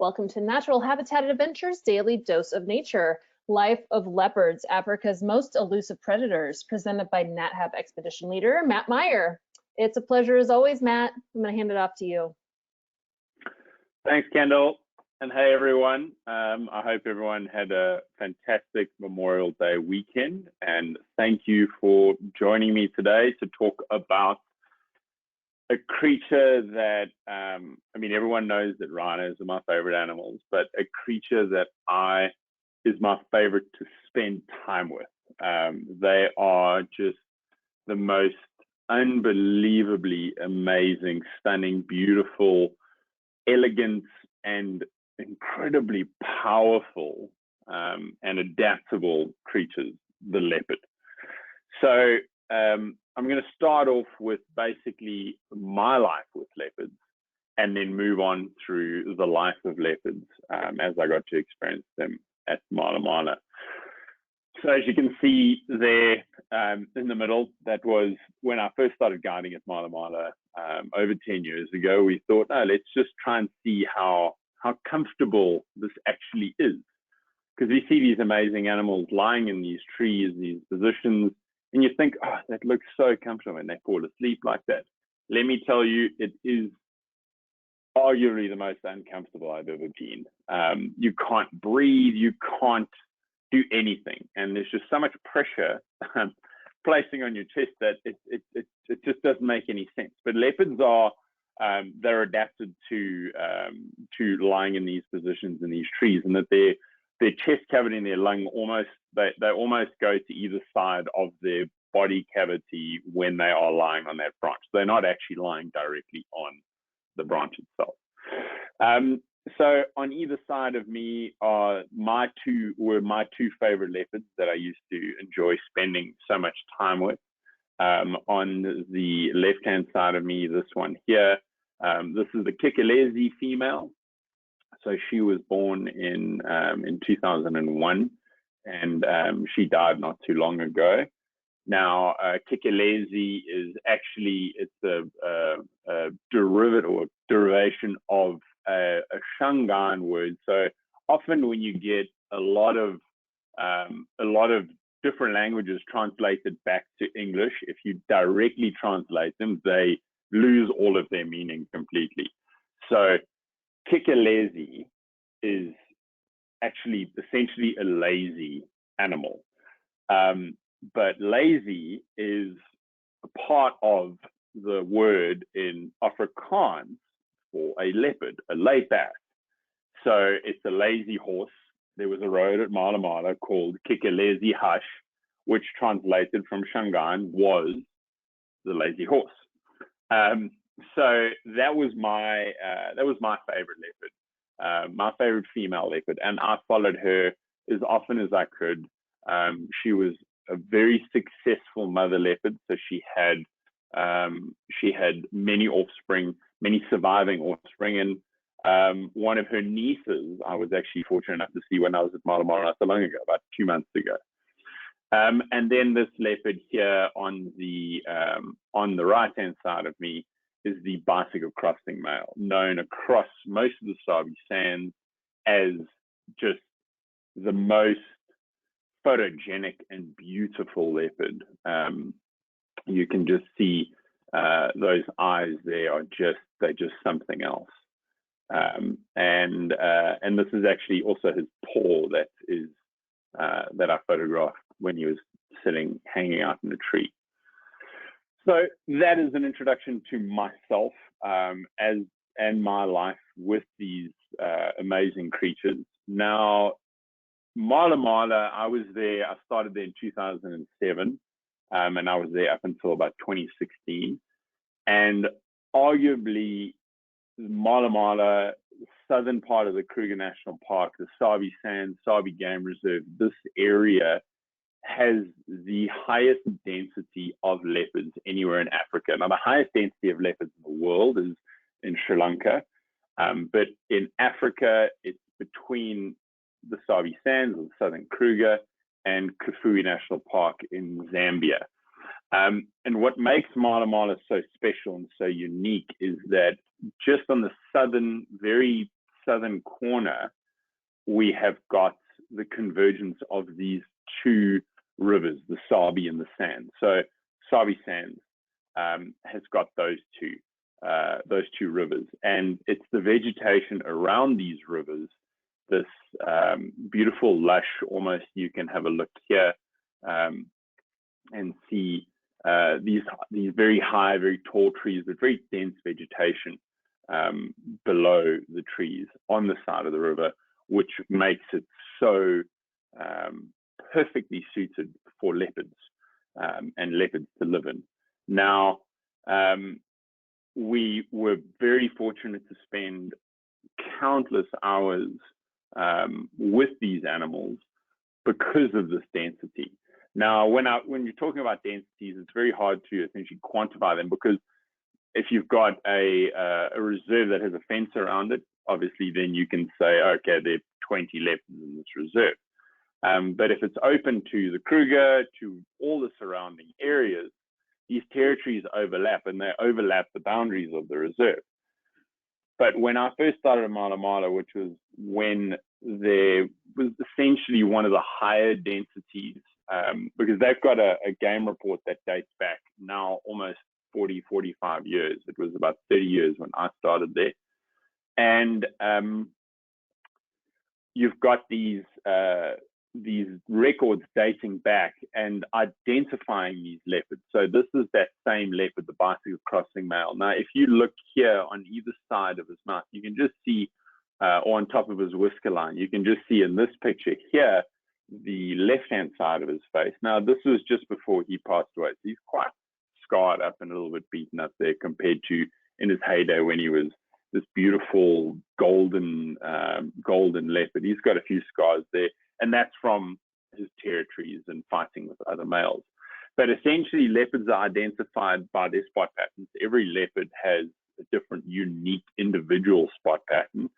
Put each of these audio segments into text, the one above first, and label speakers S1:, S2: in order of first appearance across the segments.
S1: Welcome to Natural Habitat Adventures Daily Dose of Nature, Life of Leopards, Africa's most elusive predators, presented by NatHab Expedition Leader Matt Meyer. It's a pleasure as always, Matt. I'm going to hand it off to you.
S2: Thanks, Kendall. And hey, everyone. I hope everyone had a fantastic Memorial Day weekend. And thank you for joining me today to talk about a creature that, everyone knows that rhinos are my favorite animals, but a creature that is my favorite to spend time with. They are just the most unbelievably amazing, stunning, beautiful, elegant, and incredibly powerful and adaptable creatures, the leopard. So I'm going to start off with basically my life with leopards and then move on through the life of leopards as I got to experience them at MalaMala. So as you can see there in the middle, that was when I first started guiding at MalaMala over 10 years ago. We thought, no, let's just try and see how comfortable this actually is. Because we see these amazing animals lying in these trees, these positions, and you think, oh, that looks so comfortable, and they fall asleep like that. Let me tell you, it is arguably the most uncomfortable I've ever been. You can't breathe, you can't do anything, and there's just so much pressure placing on your chest that it just doesn't make any sense. But leopards are they're adapted to lying in these positions in these trees, and that their chest cavity and their lung they almost go to either side of their body cavity when they are lying on that branch. They're not actually lying directly on the branch itself. So on either side of me were my two favorite leopards that I used to enjoy spending so much time with. On the left-hand side of me, this one here, this is the Kikilezi Female. So she was born in 2001, and she died not too long ago. Now, Kikilezi is actually, it's a derivation of a Shangaan word. So often when you get a lot of different languages translated back to English, if you directly translate them, they lose all of their meaning completely. So Kikilezi is actually essentially a lazy animal. But lazy is a part of the word in Afrikaans for a leopard, a leopard. So it's a lazy horse. There was a road at MalaMala called Kikilezi Hush, which translated from Shangaan was the lazy horse. So that was my favorite leopard, my favorite female leopard, and I followed her as often as I could. She was a very successful mother leopard, so she had many offspring, many surviving offspring, and one of her nieces I was actually fortunate enough to see when I was at MalaMala not so long ago, about 2 months ago. And then this leopard here on the right-hand side of me is the bicycle crossing male, known across most of the Sabi Sands as just the most photogenic and beautiful leopard. You can just see those eyes there they're just something else. And this is actually also his paw that I photographed when he was hanging out in a tree. So that is an introduction to myself and my life with these amazing creatures. Now, MalaMala, I was there. I started there in 2007, and I was there up until about 2016. And arguably, MalaMala, the southern part of the Kruger National Park, the Sabi Sands, Sabi Game Reserve, this area has the highest density of leopards anywhere in Africa. Now, the highest density of leopards in the world is in Sri Lanka, but in Africa, it's between the Sabi Sands of the southern Kruger and Kafue National Park in Zambia. And what makes MalaMala so special and so unique is that just on the southern, very southern corner, we have got the convergence of these two rivers, the Sabi and the Sand. So Sabi Sands has got those two rivers, and it's the vegetation around these rivers, this beautiful lush, almost, you can have a look here and see these very high, very tall trees with very dense vegetation below the trees on the side of the river, which makes it so perfectly suited for leopards and leopards to live in. Now, we were very fortunate to spend countless hours with these animals because of this density. Now, when you're talking about densities, it's very hard to essentially quantify them, because if you've got a reserve that has a fence around it, obviously then you can say, okay, there are 20 leopards in this reserve. But if it's open to the Kruger, to all the surrounding areas, these territories overlap, and they overlap the boundaries of the reserve. But when I first started at MalaMala, which was when there was essentially one of the higher densities, because they've got a game report that dates back now almost 40, 45 years. It was about 30 years when I started there. And you've got these records dating back and identifying these leopards. So this is that same leopard, the bicycle crossing male. Now, if you look here on either side of his mouth, you can just see, or on top of his whisker line, you can just see in this picture here, the left-hand side of his face. Now, this was just before he passed away. So he's quite scarred up and a little bit beaten up there compared to in his heyday when he was this beautiful golden leopard. He's got a few scars there, and that's from his territories and fighting with other males. But essentially, leopards are identified by their spot patterns. Every leopard has a different, unique, individual spot pattern.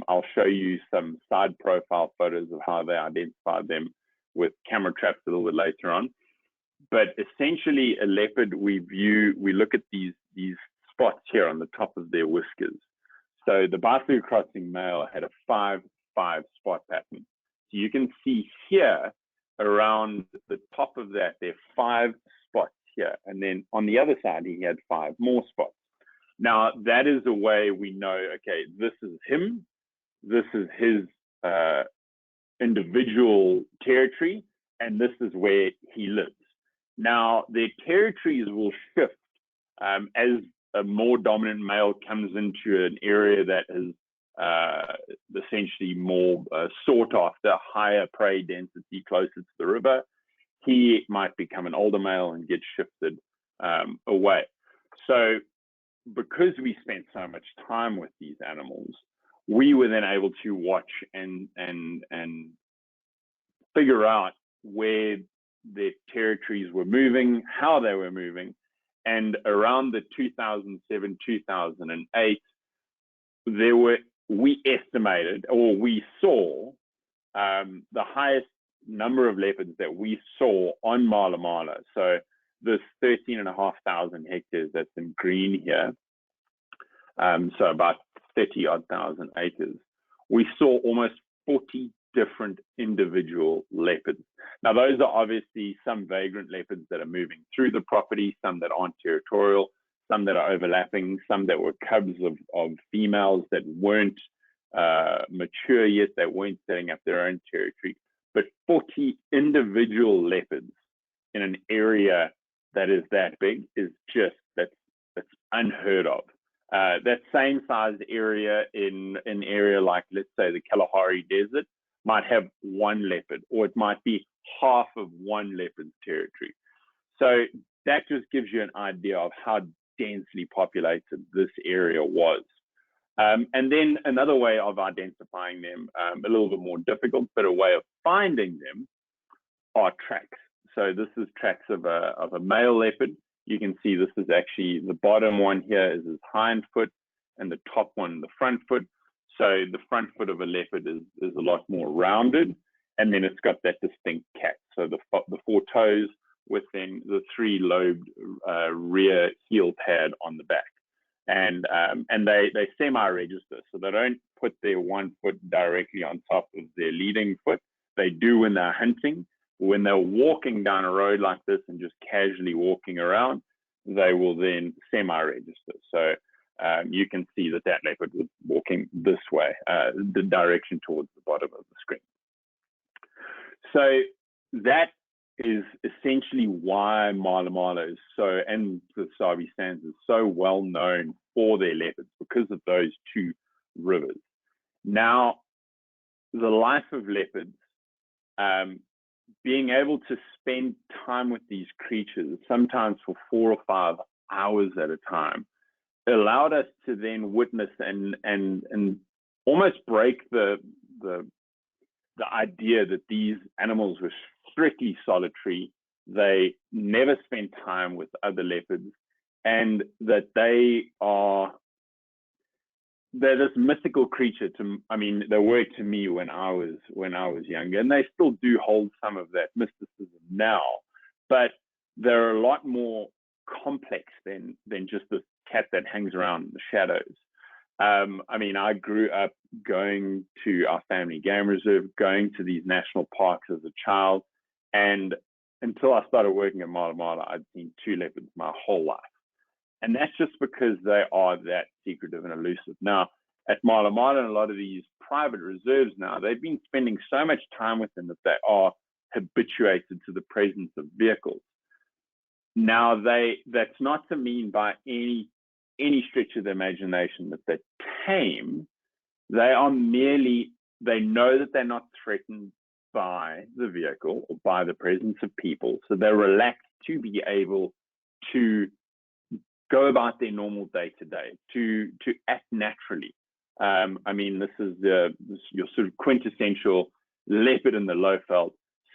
S2: I'll show you some side profile photos of how they identified them with camera traps a little bit later on. But essentially, a leopard, we look at these spots here on the top of their whiskers. So the bicycle crossing male had a 5-5 spot pattern. So you can see here around the top of that, there are 5 spots here. And then on the other side, he had 5 more spots. Now, that is a way we know, okay, this is him. This is his individual territory, and this is where he lives. Now, their territories will shift as a more dominant male comes into an area that is essentially more sought after, higher prey density closer to the river. He might become an older male and get shifted away. So because we spent so much time with these animals, we were then able to watch and figure out where their territories were moving, how they were moving. And around the 2007, 2008, we estimated, or we saw the highest number of leopards that we saw on MalaMala. So this 13,500 hectares that's in green here, so about 30,000 acres, we saw almost 40 different individual leopards. Now, those are obviously some vagrant leopards that are moving through the property, some that aren't territorial, some that are overlapping, some that were cubs of females that weren't mature yet, that weren't setting up their own territory. But 40 individual leopards in an area that is that big is just, that's unheard of. That same sized area in an area like, let's say, the Kalahari Desert might have 1 leopard, or it might be half of 1 leopard's territory. So that just gives you an idea of how densely populated this area was. And then another way of identifying them, a little bit more difficult, but a way of finding them are tracks. So this is tracks of a male leopard. You can see this is actually, the bottom one here is his hind foot, and the top one, the front foot. So the front foot of a leopard is a lot more rounded, and then it's got that distinct cat. So the 4 toes with then the 3-lobed rear heel pad on the back. and they semi-register, so they don't put their one foot directly on top of their leading foot. They do when they're hunting. When they're walking down a road like this and just casually walking around, they will then semi-register. So you can see that leopard was walking this way, the direction towards the bottom of the screen. So that is essentially why MalaMala is so, and the Sabi Sands is so well known for their leopards, because of those two rivers. Now, the life of leopards, being able to spend time with these creatures, sometimes for 4 or 5 hours at a time, allowed us to then witness and almost break the idea that these animals were strictly solitary. They never spent time with other leopards, and that they're this mythical creature. They were to me when I was younger, and they still do hold some of that mysticism now, but they're a lot more complex than just this cat that hangs around in the shadows. I grew up going to our family game reserve, going to these national parks as a child, and until I started working at MalaMala, I'd seen 2 leopards my whole life. And that's just because they are that secretive and elusive. Now, at MalaMala and a lot of these private reserves now, they've been spending so much time with them that they are habituated to the presence of vehicles. Now, that's not to mean by any stretch of the imagination that they're tame. They are merely, they know that they're not threatened by the vehicle or by the presence of people, so they're relaxed to be able to go about their normal day-to-day, to act naturally. This is your sort of quintessential leopard in the low veld,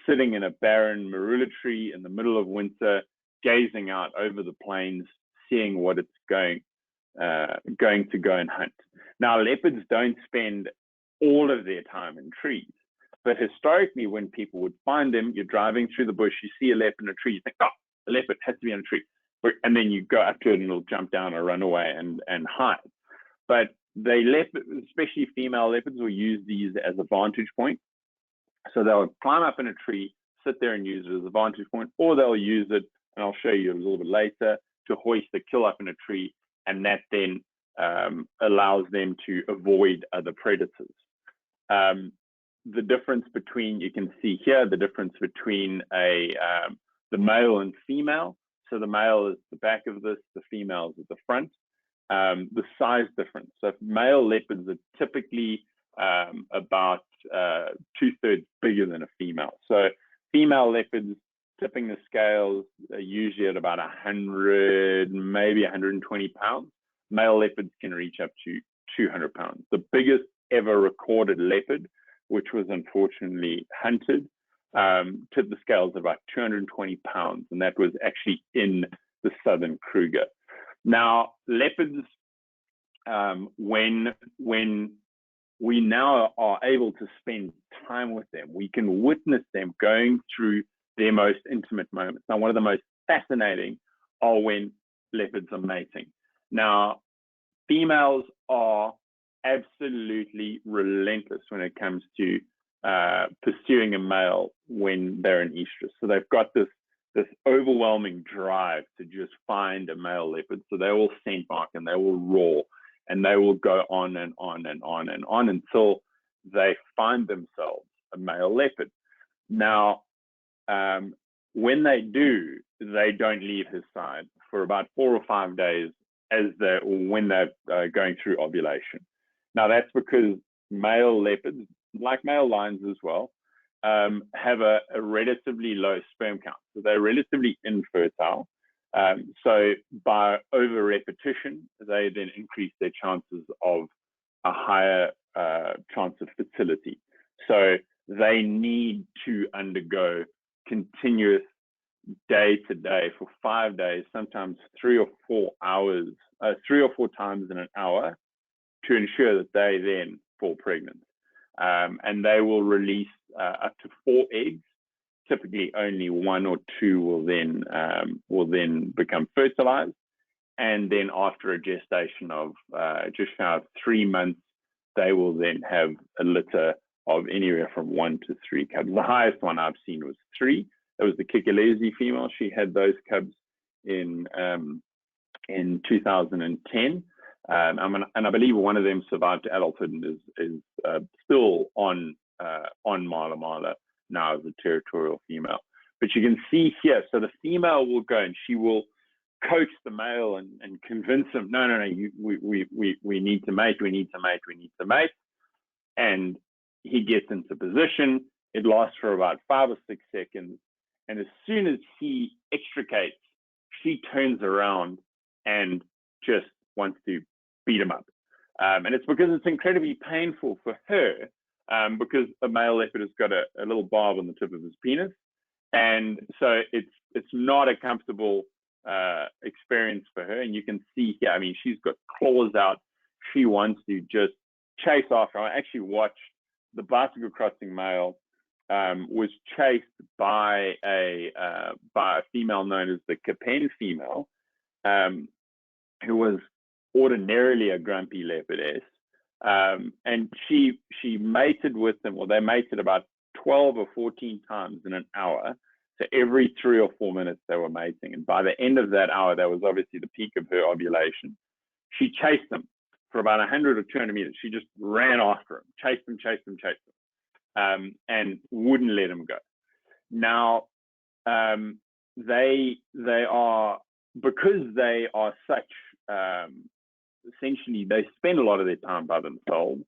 S2: sitting in a barren marula tree in the middle of winter, gazing out over the plains, seeing what it's going to go and hunt. Now, leopards don't spend all of their time in trees, but historically, when people would find them, you're driving through the bush, you see a leopard in a tree, you think, oh, a leopard has to be in a tree. And then you go up to it and it'll jump down or run away and hide. But especially female leopards, will use these as a vantage point. So they'll climb up in a tree, sit there and use it as a vantage point, or they'll use it, and I'll show you a little bit later, to hoist the kill up in a tree, and that then allows them to avoid other predators. The difference between, you can see here, the difference between the male and female. So the male is the back of this, the female is at the front. The size difference. So male leopards are typically about 2/3 bigger than a female. So female leopards, tipping the scales, are usually at about 100, maybe 120 pounds. Male leopards can reach up to 200 pounds. The biggest ever recorded leopard, which was unfortunately hunted, tipped the scales at about 220 pounds, and that was actually in the southern Kruger. Now, leopards, when we now are able to spend time with them, we can witness them going through their most intimate moments. Now, one of the most fascinating are when leopards are mating. Now, females are absolutely relentless when it comes to pursuing a male when they're in estrus. So they've got this overwhelming drive to just find a male leopard. So they will scent mark and they will roar, and they will go on and on and on and on until they find themselves a male leopard. Now, when they do, they don't leave his side for about 4 or 5 days when they're going through ovulation. Now, that's because male leopards, like male lions as well, have a relatively low sperm count. So they're relatively infertile. So by over repetition, they then increase their chances of a higher chance of fertility. So they need to undergo continuous day to day for 5 days, sometimes 3 or 4 hours, 3 or 4 times in an hour, to ensure that they then fall pregnant. And they will release up to 4 eggs. Typically, only 1 or 2 will then become fertilized, and then after a gestation of just shy of 3 months, they will then have a litter of anywhere from 1 to 3 cubs. The highest one I've seen was 3. That was the Kikilezi female. She had those cubs in 2010. And I believe one of them survived to adulthood and is still on MalaMala now as a territorial female. But you can see here, so the female will go and she will coach the male and convince him, no, we need to mate, we need to mate, we need to mate. And he gets into position. It lasts for about 5 or 6 seconds. And as soon as he extricates, she turns around and just wants to beat him up. And it's because it's incredibly painful for her, because a male leopard has got a little barb on the tip of his penis. And so it's not a comfortable experience for her. And you can see here, I mean, she's got claws out. She wants to just chase after him. I actually watched the bicycle crossing male was chased by a female known as the Kikilesi Female, who was ordinarily a grumpy leopardess, and she mated with them. Well, they mated about 12 or 14 times in an hour. So every 3 or 4 minutes they were mating, and by the end of that hour, that was obviously the peak of her ovulation. She chased them for about 100 or 200 meters. She just ran after him, chased them, and wouldn't let him go. Now, they are, because they are such, essentially, they spend a lot of their time by themselves,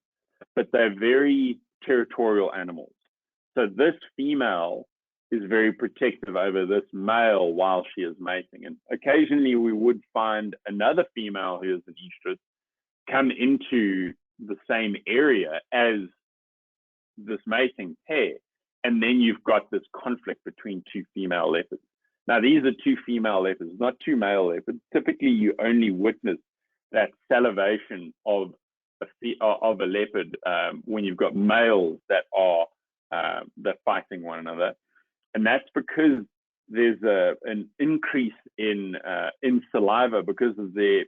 S2: but they're very territorial animals. So this female is very protective over this male while she is mating. And occasionally we would find another female who is an estrus come into the same area as this mating pair. And then you've got this conflict between 2 female leopards. Now, these are 2 female leopards, not 2 male leopards. Typically, you only witness that salivation of a leopard when you've got males that are fighting one another. And that's because there's an increase in saliva because of their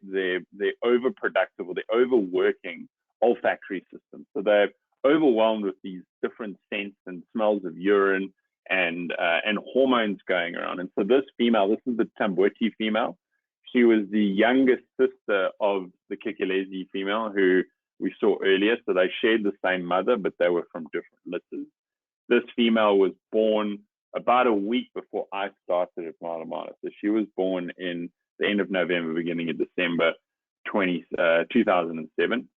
S2: overproductive or their overworking olfactory system. So they're overwhelmed with these different scents and smells of urine and hormones going around. And so this female, this is the Poaching female. She was the youngest sister of the Kikilezi female who we saw earlier. So they shared the same mother, but they were from different litters. This female was born about a week before I started at MalaMala. So she was born in the end of November, beginning of December 2007.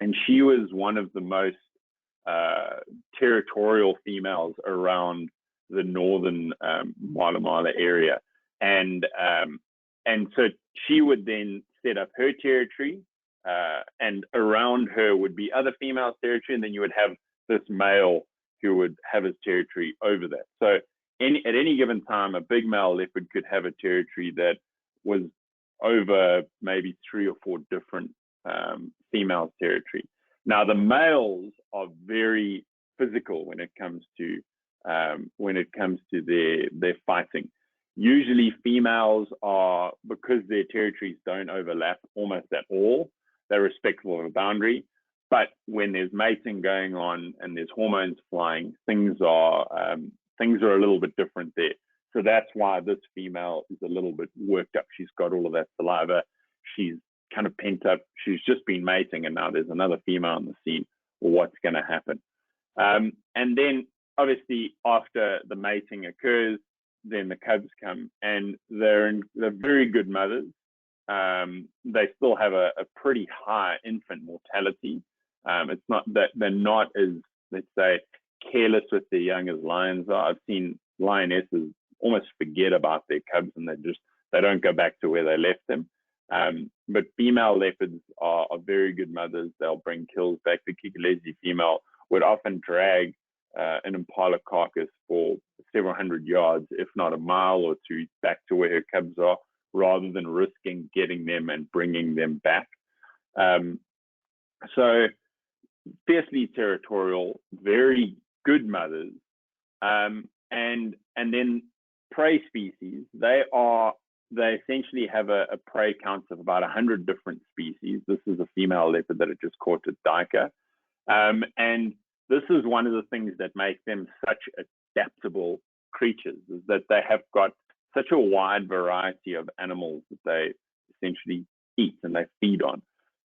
S2: And she was one of the most territorial females around the northern MalaMala area. And so she would then set up her territory, and around her would be other females' territory, and then you would have this male who would have his territory over that. So at any given time, a big male leopard could have a territory that was over maybe 3 or 4 different females' territory. Now, the males are very physical when it comes to their fighting. Usually females are, because their territories don't overlap almost at all, they're respectful of a boundary. But when there's mating going on and there's hormones flying, things are a little bit different there. So that's why this female is a little bit worked up. She's got all of that saliva. She's kind of pent up. She's just been mating, and now there's another female on the scene. Well, what's going to happen? And then obviously after the mating occurs, then the cubs come, and they're very good mothers. They still have a pretty high infant mortality. It's not that they're not as, let's say, careless with their young as lions are. I've seen lionesses almost forget about their cubs, and they don't go back to where they left them. But female leopards are very good mothers. They'll bring kills back. The Kikilezi female would often drag an impala carcass for several hundred yards, if not a mile or 2, back to where her cubs are, rather than risking getting them and bringing them back. So fiercely territorial, very good mothers. And then prey species, they are they essentially have a prey count of about 100 different species. This is a female leopard that had just caught a duiker. And this is one of the things that make them such adaptable creatures, is that they have got such a wide variety of animals that they essentially eat and they feed on.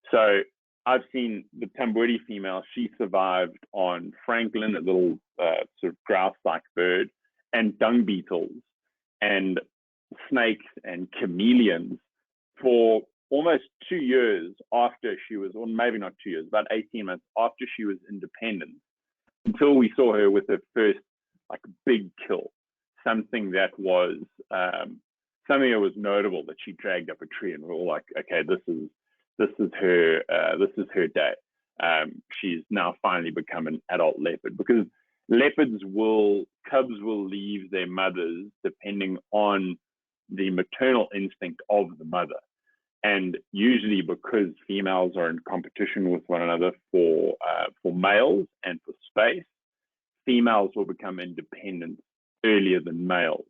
S2: So I've seen the Tamburi female, she survived on francolin, a little sort of grouse-like bird, and dung beetles and snakes and chameleons for almost 2 years after she was, or maybe not 2 years, about 18 months after she was independent, until we saw her with her first like big kill, something that was notable, that she dragged up a tree, and we're all like, okay, this is her day. She's now finally become an adult leopard, because cubs will leave their mothers depending on the maternal instinct of the mother. And usually, because females are in competition with one another for males and for space, females will become independent earlier than males.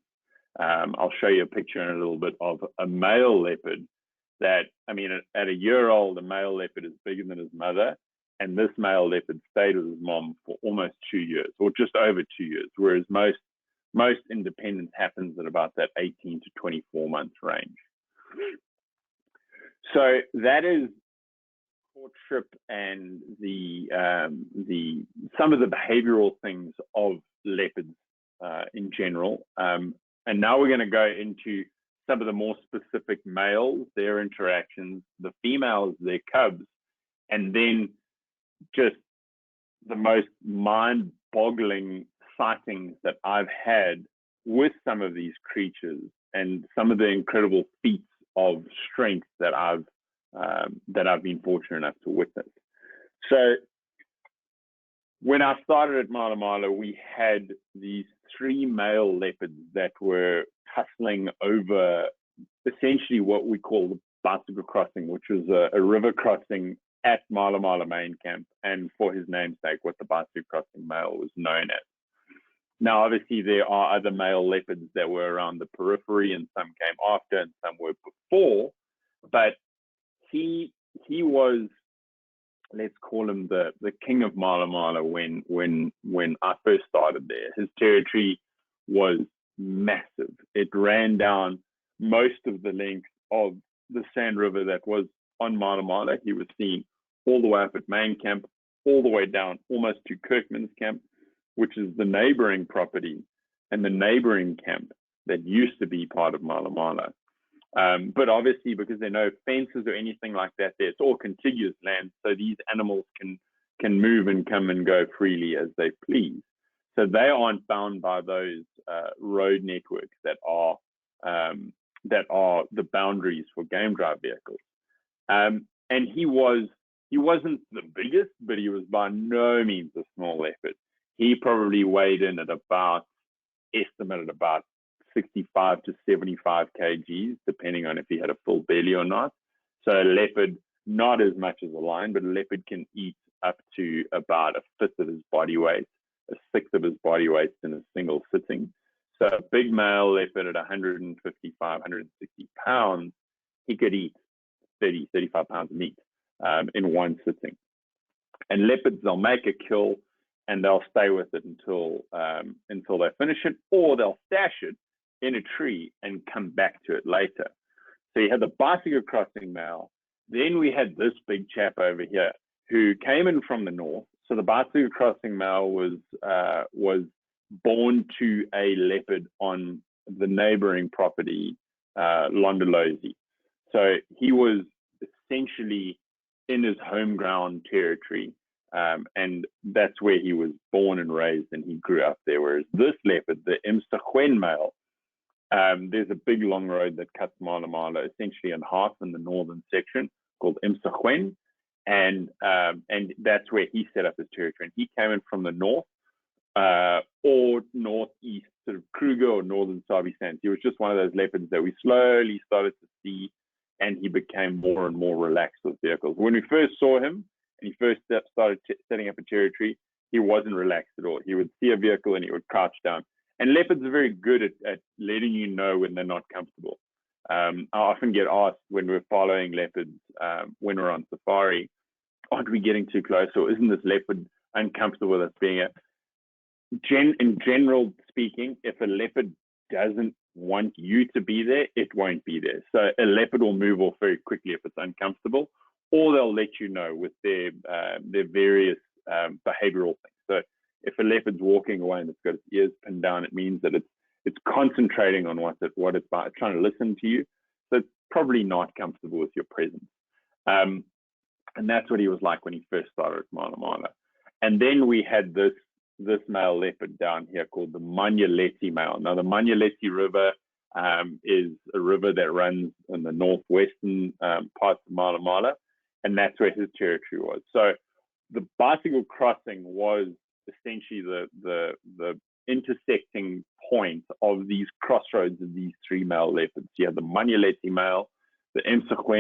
S2: I'll show you a picture in a little bit of a male leopard that, I mean, at a year old, a male leopard is bigger than his mother. And this male leopard stayed with his mom for almost 2 years, or just over 2 years, whereas most independence happens at about that 18 to 24 month range. So that is courtship and some of the behavioral things of leopards in general. And now we're going to go into some of the more specific males, their interactions, the females, their cubs, and then just the most mind-boggling sightings that I've had with some of these creatures, and some of the incredible feats of strength that I've been fortunate enough to witness. So when I started at MalaMala, we had these 3 male leopards that were tussling over essentially what we call the bicycle crossing, which was a river crossing at MalaMala main camp, and for his namesake, what the bicycle crossing male was known as. Now, obviously, there are other male leopards that were around the periphery, and some came after, and some were before. But he was, let's call him the king of MalaMala when I first started there. His territory was massive. It ran down most of the length of the Sand River that was on MalaMala. He was seen all the way up at main camp, all the way down almost to Kirkman's camp, which is the neighboring property and the neighboring camp that used to be part of MalaMala. But obviously, because there are no fences or anything like that there, it's all contiguous land, so these animals can move and come and go freely as they please. So they aren't bound by those road networks that are the boundaries for game drive vehicles. And he wasn't the biggest, but he was by no means a small leopard. He probably weighed in at estimated about 65 to 75 kgs, depending on if he had a full belly or not. So a leopard, not as much as a lion, but a leopard can eat up to about 1/5 of his body weight, 1/6 of his body weight in a single sitting. So a big male leopard at 155, 160 pounds, he could eat 30, 35 pounds of meat in one sitting. And leopards, they'll make a kill and they'll stay with it until they finish it, or they'll stash it in a tree and come back to it later. So you had the bicycle crossing male. Then we had this big chap over here who came in from the north. So the bicycle crossing male was born to a leopard on the neighboring property, Londolozi. So he was essentially in his home ground territory, and that's where he was born and raised, and he grew up there. Whereas this leopard, the Msagwen male, there's a big long road that cuts MalaMala essentially in half in the northern section called Msagwen, and that's where he set up his territory. And he came in from the north or northeast, sort of Kruger or northern Sabi Sands. He was just one of those leopards that we slowly started to see, and he became more and more relaxed with vehicles. When we first saw him and he first started setting up a territory, he wasn't relaxed at all. He would see a vehicle and he would crouch down. And leopards are very good at letting you know when they're not comfortable. I often get asked when we're following leopards, when we're on safari, aren't we getting too close, or isn't this leopard uncomfortable with us being a... In general speaking, if a leopard doesn't want you to be there, it won't be there. So a leopard will move off very quickly if it's uncomfortable, or they'll let you know with their various behavioral things. So if a leopard's walking away and it's got its ears pinned down, it means that it's concentrating on what it's about, it's trying to listen to you. So it's probably not comfortable with your presence. And that's what he was like when he first started at MalaMala. And then we had this male leopard down here called the Kikilesi Male. Now, the Kikilesi River is a river that runs in the northwestern parts of MalaMala, and that's where his territory was. So the bicycle crossing was essentially the intersecting point of these crossroads of these three male leopards. You have the Kikilesi Male, the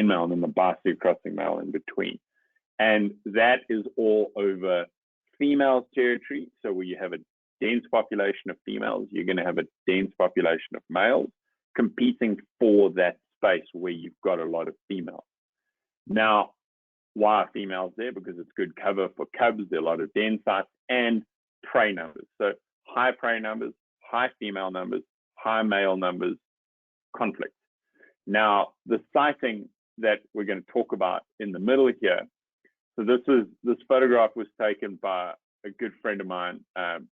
S2: Male, and then the bicycle crossing male in between. And that is all over females territory. So where you have a dense population of females, you're going to have a dense population of males competing for that space where you've got a lot of females. Now, why are females there? Because it's good cover for cubs. There are a lot of den sites and prey numbers. So high prey numbers, high female numbers, high male numbers, conflict. Now, the sighting that we're going to talk about in the middle here. So this photograph was taken by a good friend of mine,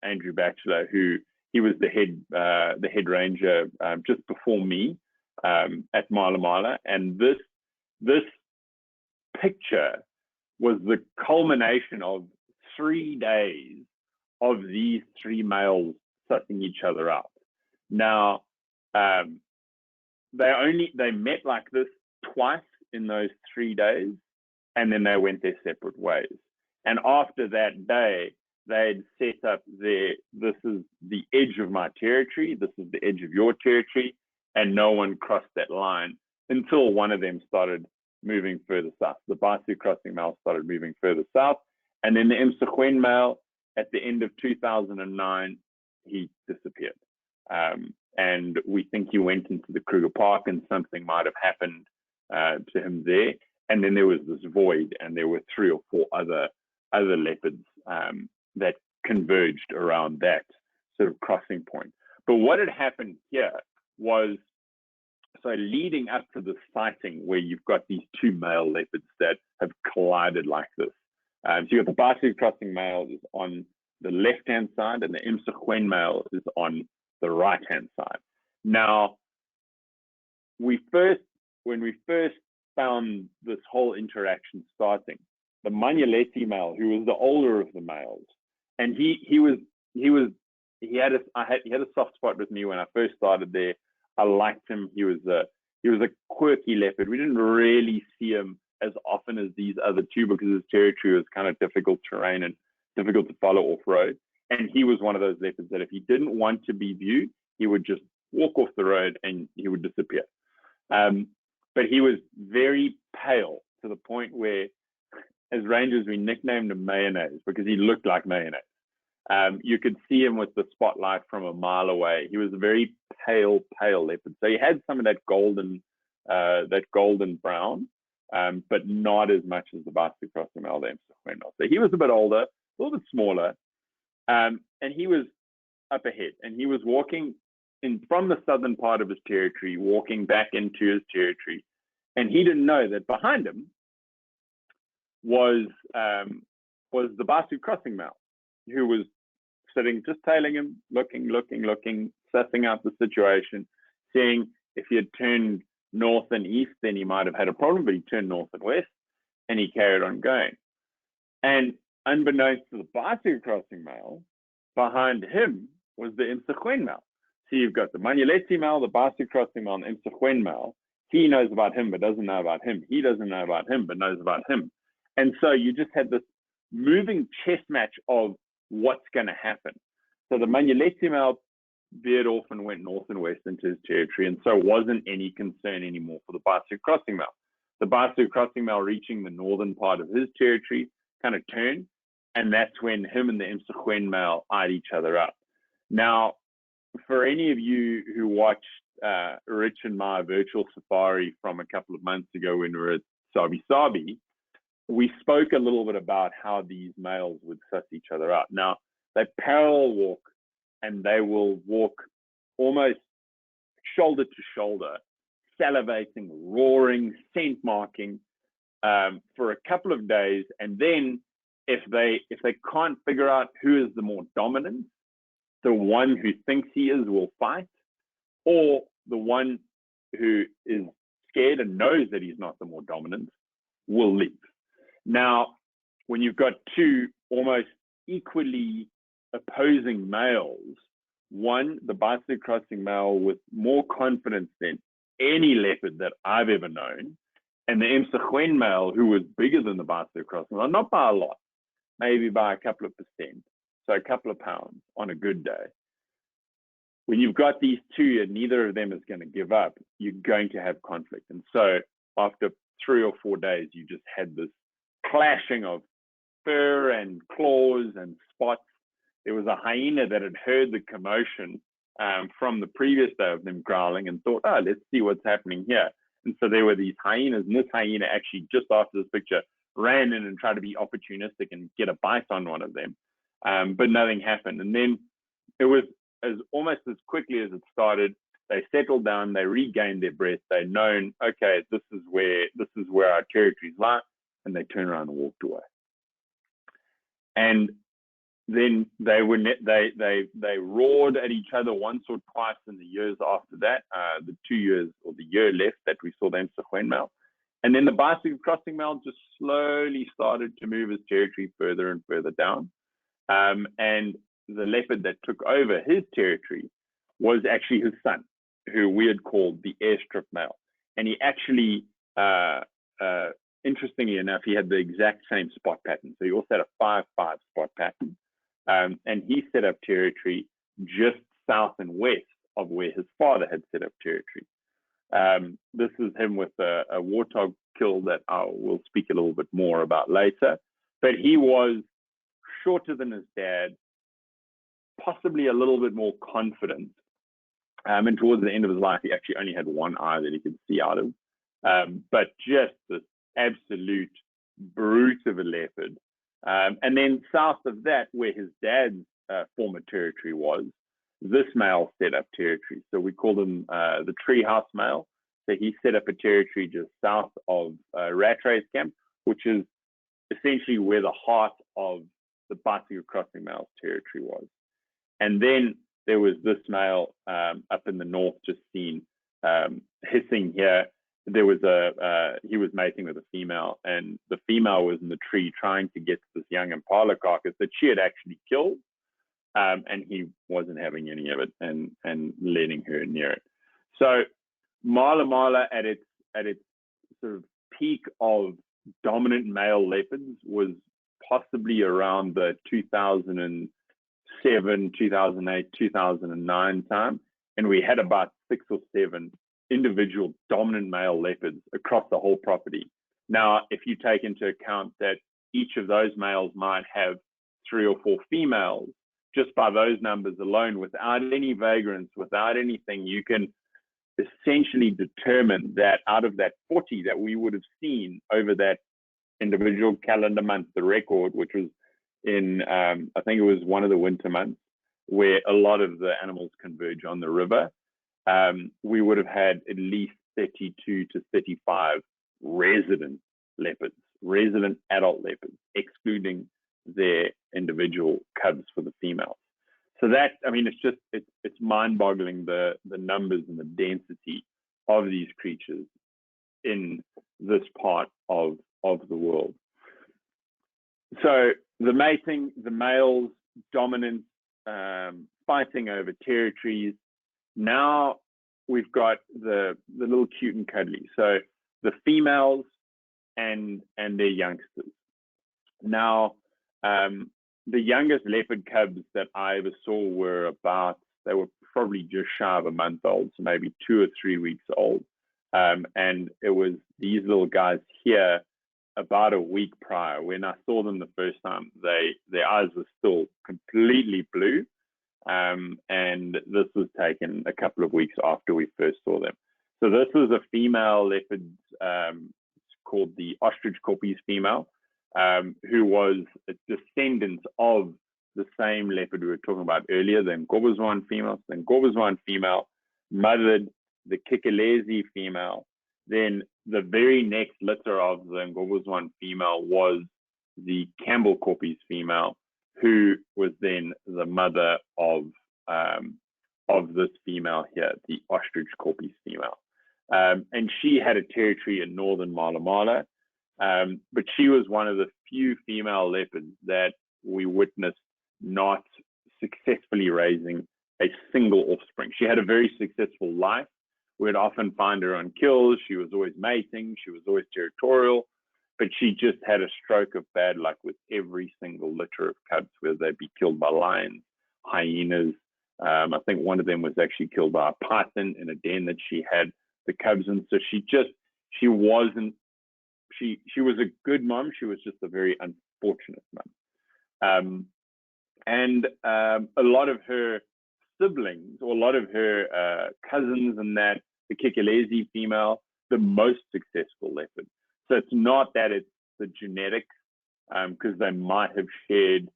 S2: Andrew Batchelor, who he was the head ranger just before me at MalaMala, and this picture was the culmination of 3 days of these three males sussing each other out. Now, they met like this twice in those 3 days, and then they went their separate ways. And after that day, they'd set up this is the edge of my territory, this is the edge of your territory, and no one crossed that line until one of them started moving further south. The bicycle crossing male started moving further south, and then the male, at the end of 2009, he disappeared. And we think he went into the Kruger Park, and something might have happened to him there. And then there was this void, and there were 3 or 4 other leopards that converged around that sort of crossing point. But what had happened here was, so leading up to the sighting where you've got these 2 male leopards that have collided like this. So you've got the bicycle crossing male is on the left-hand side, and the male is on the right-hand side. Now, when we first found this whole interaction starting, the Kikilesi male, who was the older of the males, and he had a soft spot with me when I first started there. I liked him. He was a quirky leopard. We didn't really see him as often as these other 2 because his territory was kind of difficult terrain and difficult to follow off-road. And he was one of those leopards that if he didn't want to be viewed, he would just walk off the road and he would disappear. But he was very pale to the point where, as rangers, we nicknamed him mayonnaise because he looked like mayonnaise. You could see him with the spotlight from a mile away. He was a very pale leopard. So he had some of that golden brown, but not as much as the bicycle crossing male. So he was a bit older, a little bit smaller, and he was up ahead, and he was walking in from the southern part of his territory, walking back into his territory, and he didn't know that behind him was the bicycle crossing male, who was sitting, just tailing him, looking, sussing out the situation, seeing if he had turned north and east, then he might have had a problem, but he turned north and west, and he carried on going. And unbeknownst to the bicycle crossing male, behind him was the male. So you've got the Kikilesi male, the bicycle crossing male, and the male. He knows about him, but doesn't know about him. He doesn't know about him, but knows about him. And so you just had this moving chess match of what's going to happen. So the Kikilesi male veered off and went north and west into his territory, and so wasn't any concern anymore for the bicycle crossing male. The bicycle crossing male reaching the northern part of his territory kind of turned, and that's when him and the male eyed each other up. Now, for any of you who watched Rich and my virtual safari from a couple of months ago when we were at Sabi Sabi, we spoke a little bit about how these males would suss each other out. Now, they parallel walk, and they will walk almost shoulder to shoulder, salivating, roaring, scent marking for a couple of days. And then if they can't figure out who is the more dominant, the one who thinks he is will fight, or the one who is scared and knows that he's not the more dominant will leave. Now, when you've got two almost equally opposing males, one, the bicycle crossing male with more confidence than any leopard that I've ever known, and the Msegwen male who was bigger than the bicycle crossing male, not by a lot, maybe by a couple of percent, so a couple of pounds on a good day. When you've got these two and neither of them is going to give up, you're going to have conflict. And so after 3 or 4 days, you just had this clashing of fur and claws and spots. There was a hyena that had heard the commotion from the previous day of them growling and thought, oh, let's see what's happening here. And so there were these hyenas, and this hyena actually, just after this picture, ran in and tried to be opportunistic and get a bite on one of them. But nothing happened. And then it was almost as quickly as it started, they settled down, they regained their breath, they'd known, okay, this is where our territories lie, and they turned around and walked away. And then they roared at each other once or twice in the years after that, the 2 years or the year left that we saw the Msegwen male. And then the bicycle crossing male just slowly started to move his territory further and further down. And the leopard that took over his territory was actually his son, who we had called the airstrip male. And he actually, interestingly enough, he had the exact same spot pattern. So he also had a 5-5 spot pattern. And he set up territory just south and west of where his father had set up territory. This is him with a warthog kill that I will speak a little bit more about later. But he was shorter than his dad, possibly a little bit more confident. And towards the end of his life, he actually only had one eye that he could see out of. But just this absolute brute of a leopard. And then south of that, where his dad's former territory was, this male set up territory. So we call him the treehouse male. So he set up a territory just south of Rattray Camp, which is essentially where the heart of the bicycle crossing male's territory was. And then there was this male up in the north, just seen hissing here. There was he was mating with a female, and the female was in the tree trying to get to this young impala carcass that she had actually killed, and he wasn't having any of it and letting her near it. So MalaMala at its sort of peak of dominant male leopards was possibly around the 2007, 2008, 2009 time, and we had about 6 or 7 individual dominant male leopards across the whole property. Now, if you take into account that each of those males might have 3 or 4 females, just by those numbers alone, without any vagrants, without anything, you can essentially determine that out of that 40 that we would have seen over that individual calendar month, the record, which was in, I think it was one of the winter months, where a lot of the animals converge on the river, we would have had at least 32 to 35 resident leopards, resident adult leopards, excluding their individual cubs for the females. So that, I mean, it's mind-boggling the numbers and the density of these creatures in this part of the world. So the mating, the males, dominance, fighting over territories. Now we've got the little cute and cuddly. So the females and their youngsters. Now, the youngest leopard cubs that I ever saw were they were probably just shy of a month old, so maybe 2 or 3 weeks old. And it was these little guys here about a week prior. When I saw them the first time, their eyes were still completely blue. and this was taken a couple of weeks after we first saw them. So this was a female leopard called the ostrich Kikilesi female, who was a descendant of the same leopard we were talking about earlier, the Ngobazwan female. So the Ngobazwan female mothered the Kikilezi female. Then the very next litter of the Ngobazwan female was the Campbell Kikilesi female, who was then the mother of this female here, the ostrich Kikilesi female. And she had a territory in northern MalaMala, but she was one of the few female leopards that we witnessed not successfully raising a single offspring. She had a very successful life. We'd often find her on kills. She was always mating. She was always territorial, but she just had a stroke of bad luck with every single litter of cubs, whether they'd be killed by lions, hyenas. I think one of them was actually killed by a python in a den that she had the cubs in. So she was a good mom. She was just a very unfortunate mom. And a lot of her siblings, or a lot of her cousins, and that the Kikilezi female, the most successful leopard. So it's not that it's the genetics, because they might have shared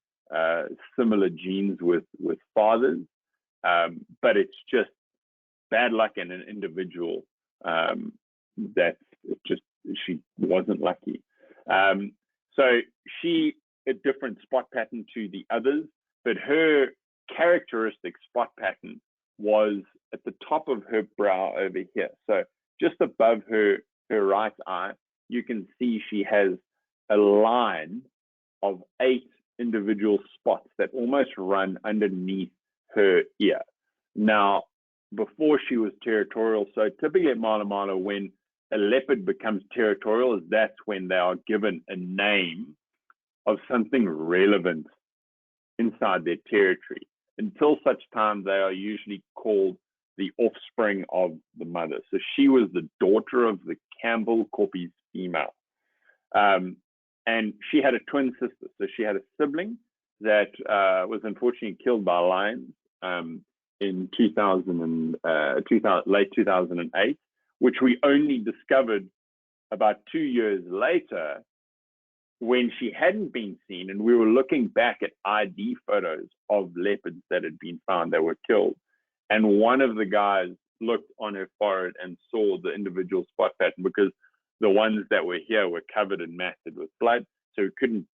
S2: similar genes with fathers, but it's just bad luck in an individual that she wasn't lucky. So she a different spot pattern to the others, but her characteristic spot pattern was at the top of her brow over here. So just above her right eye, you can see she has a line of 8 individual spots that almost run underneath her ear. Now, before she was territorial, so typically at MalaMala, when a leopard becomes territorial, that's when they are given a name of something relevant inside their territory. Until such time, they are usually called the offspring of the mother. So she was the daughter of the Campbell Kikilesi female. And she had a twin sister. So she had a sibling that was unfortunately killed by lions in late 2008, which we only discovered about 2 years later, when she hadn't been seen, and we were looking back at ID photos of leopards that had been found that were killed. And one of the guys looked on her forehead and saw the individual spot pattern, because the ones that were here were covered and matted with blood. So we couldn't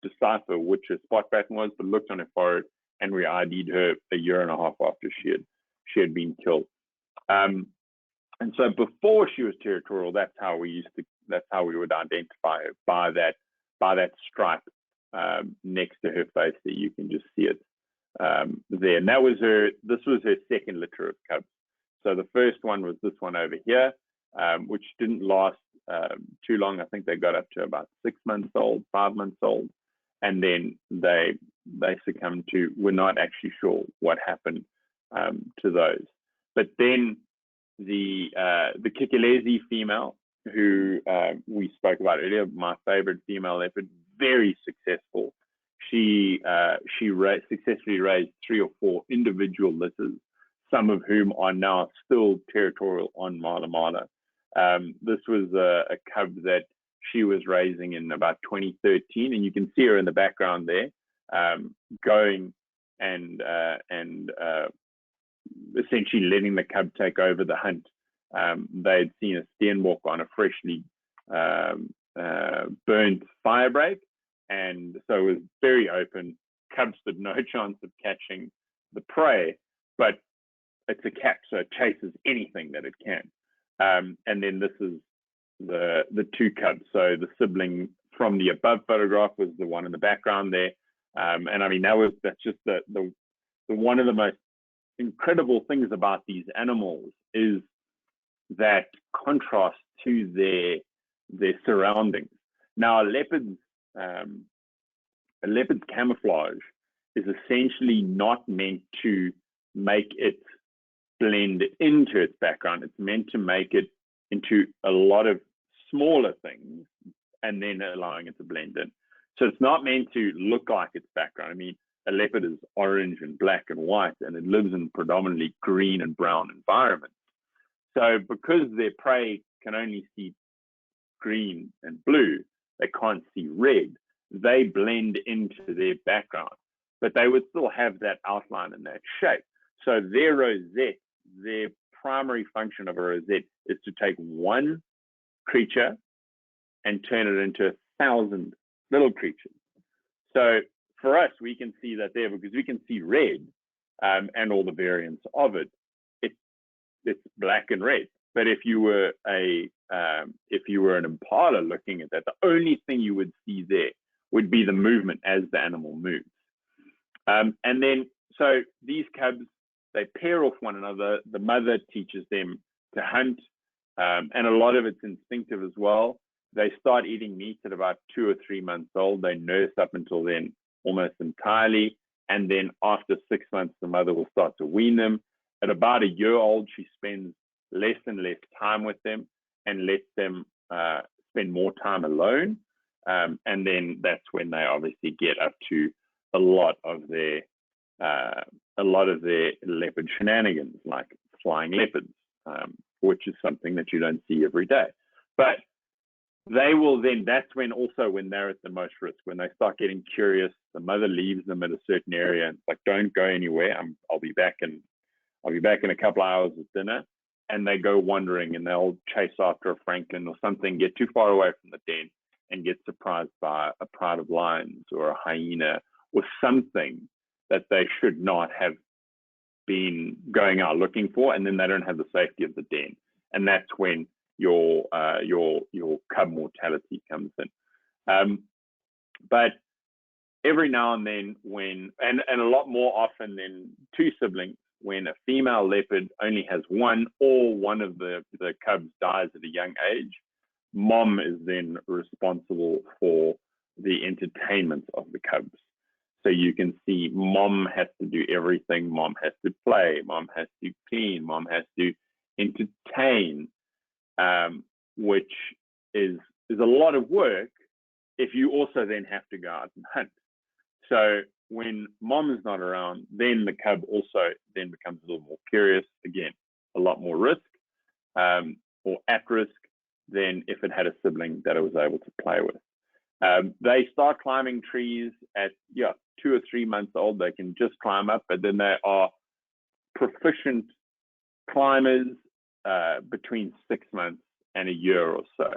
S2: decipher which her spot pattern was, but looked on her forehead, and we ID'd her a year and a half after she had been killed. And so before she was territorial, that's how we would identify her, by that stripe next to her face there. You can just see it there. And this was her second litter of cubs. So the first one was this one over here, which didn't last too long. I think they got up to about 6 months old, 5 months old. And then they succumbed to, we're not actually sure what happened to those. But then the Kikilezi female, who we spoke about earlier, my favorite female leopard, very successful. She successfully raised 3 or 4 individual litters, some of whom are now still territorial on MalaMala. This was a cub that she was raising in about 2013, and you can see her in the background there, going and essentially letting the cub take over the hunt. They'd seen a steenbok on a freshly burnt fire break, and so it was very open. Cub stood no chance of catching the prey, but it's a cat, so it chases anything that it can. And then this is the 2 cubs. So the sibling from the above photograph was the one in the background there. And I mean, that's just the one of the most incredible things about these animals is that contrast to their surroundings. Now, a leopard's camouflage is essentially not meant to make it blend into its background. It's meant to make it into a lot of smaller things and then allowing it to blend in. So it's not meant to look like its background. I mean, a leopard is orange and black and white, and it lives in predominantly green and brown environments. So because their prey can only see green and blue, they can't see red, they blend into their background, but they would still have that outline and that shape. So their rosette, their primary function of a rosette is to take one creature and turn it into 1,000 little creatures. So for us, we can see that there because we can see red and all the variants of it. It's black and red. But if you were an impala looking at that, the only thing you would see there would be the movement as the animal moves. And then, so these cubs, they pair off one another. The mother teaches them to hunt, and a lot of it's instinctive as well. They start eating meat at about 2 or 3 months old. They nurse up until then almost entirely. And then after 6 months, the mother will start to wean them. At about 1 year old, she spends less and less time with them and lets them spend more time alone. And then that's when they obviously get up to a lot of their leopard shenanigans, like flying leopards, which is something that you don't see every day. But they will then, that's when also when they're at the most risk, when they start getting curious, the mother leaves them at a certain area and it's like, don't go anywhere. I'll be back in a couple of hours at dinner. And they go wandering and they'll chase after a francolin or something, get too far away from the den and get surprised by a pride of lions or a hyena or something that they should not have been going out looking for, and then they don't have the safety of the den. And that's when your cub mortality comes in. But every now and then and a lot more often than two siblings, when a female leopard only has one or one of the cubs dies at a young age, mom is then responsible for the entertainment of the cubs. So you can see mom has to do everything. Mom has to play. Mom has to clean. Mom has to entertain, which is a lot of work if you also then have to go out and hunt. So when mom is not around, then the cub also then becomes a little more curious. Again, a lot more risk or at risk than if it had a sibling that it was able to play with. They start climbing trees at 2 or 3 months old. They can just climb up, but then they are proficient climbers between 6 months and a year or so.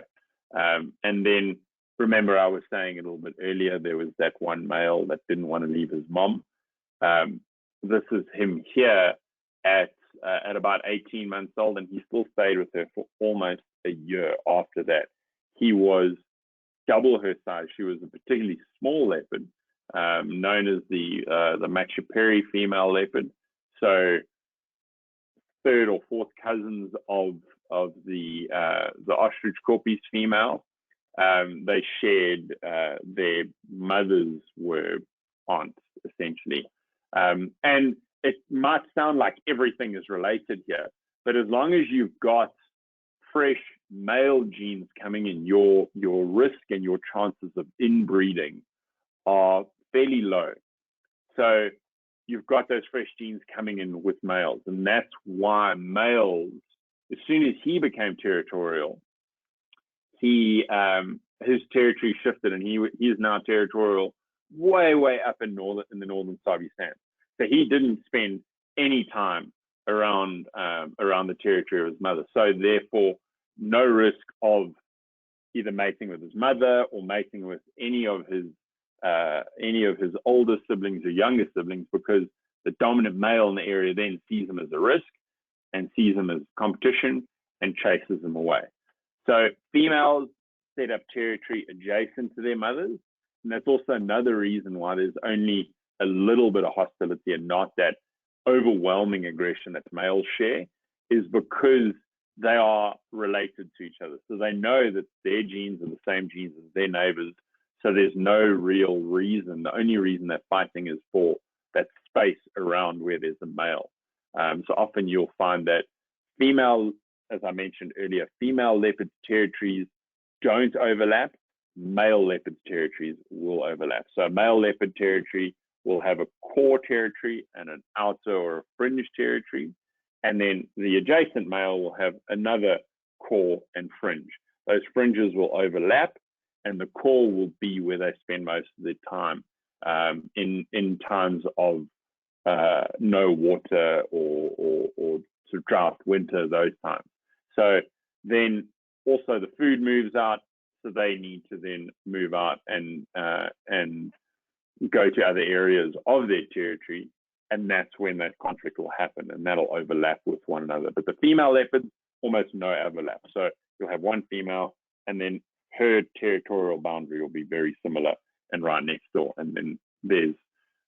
S2: And then remember, I was saying a little bit earlier, there was that one male that didn't want to leave his mom. This is him here at about 18 months old, and he still stayed with her for almost a year after that. He was double her size. She was a particularly small leopard, known as the Kikilesi Female leopard. So third or fourth cousins of the ostrich corpus female. They shared their mothers were aunts, essentially. And it might sound like everything is related here, but as long as you've got fresh male genes coming in, your risk and your chances of inbreeding are fairly low. So you've got those fresh genes coming in with males, and that's why males, as soon as he became territorial, his territory shifted, and he is now territorial way up in the northern Sabi Sands. So he didn't spend any time around the territory of his mother. So therefore, no risk of either mating with his mother or mating with any of his older siblings or younger siblings, because the dominant male in the area then sees him as a risk and sees him as competition and chases him away. So females set up territory adjacent to their mothers, and that's also another reason why there's only a little bit of hostility and not that overwhelming aggression that males share, is because they are related to each other. So they know that their genes are the same genes as their neighbors. So there's no real reason. The only reason they're fighting is for that space around where there's a male. So often you'll find that female, as I mentioned earlier, female leopard territories don't overlap. Male leopard territories will overlap. So male leopard territory will have a core territory and an outer or a fringe territory. And then the adjacent male will have another core and fringe. Those fringes will overlap, and the core will be where they spend most of their time in times of no water or sort of drought, winter, those times. So then also the food moves out, so they need to then move out and go to other areas of their territory, and that's when that conflict will happen, and that'll overlap with one another. But the female leopards, almost no overlap. So you'll have one female, and then her territorial boundary will be very similar and right next door, and then there's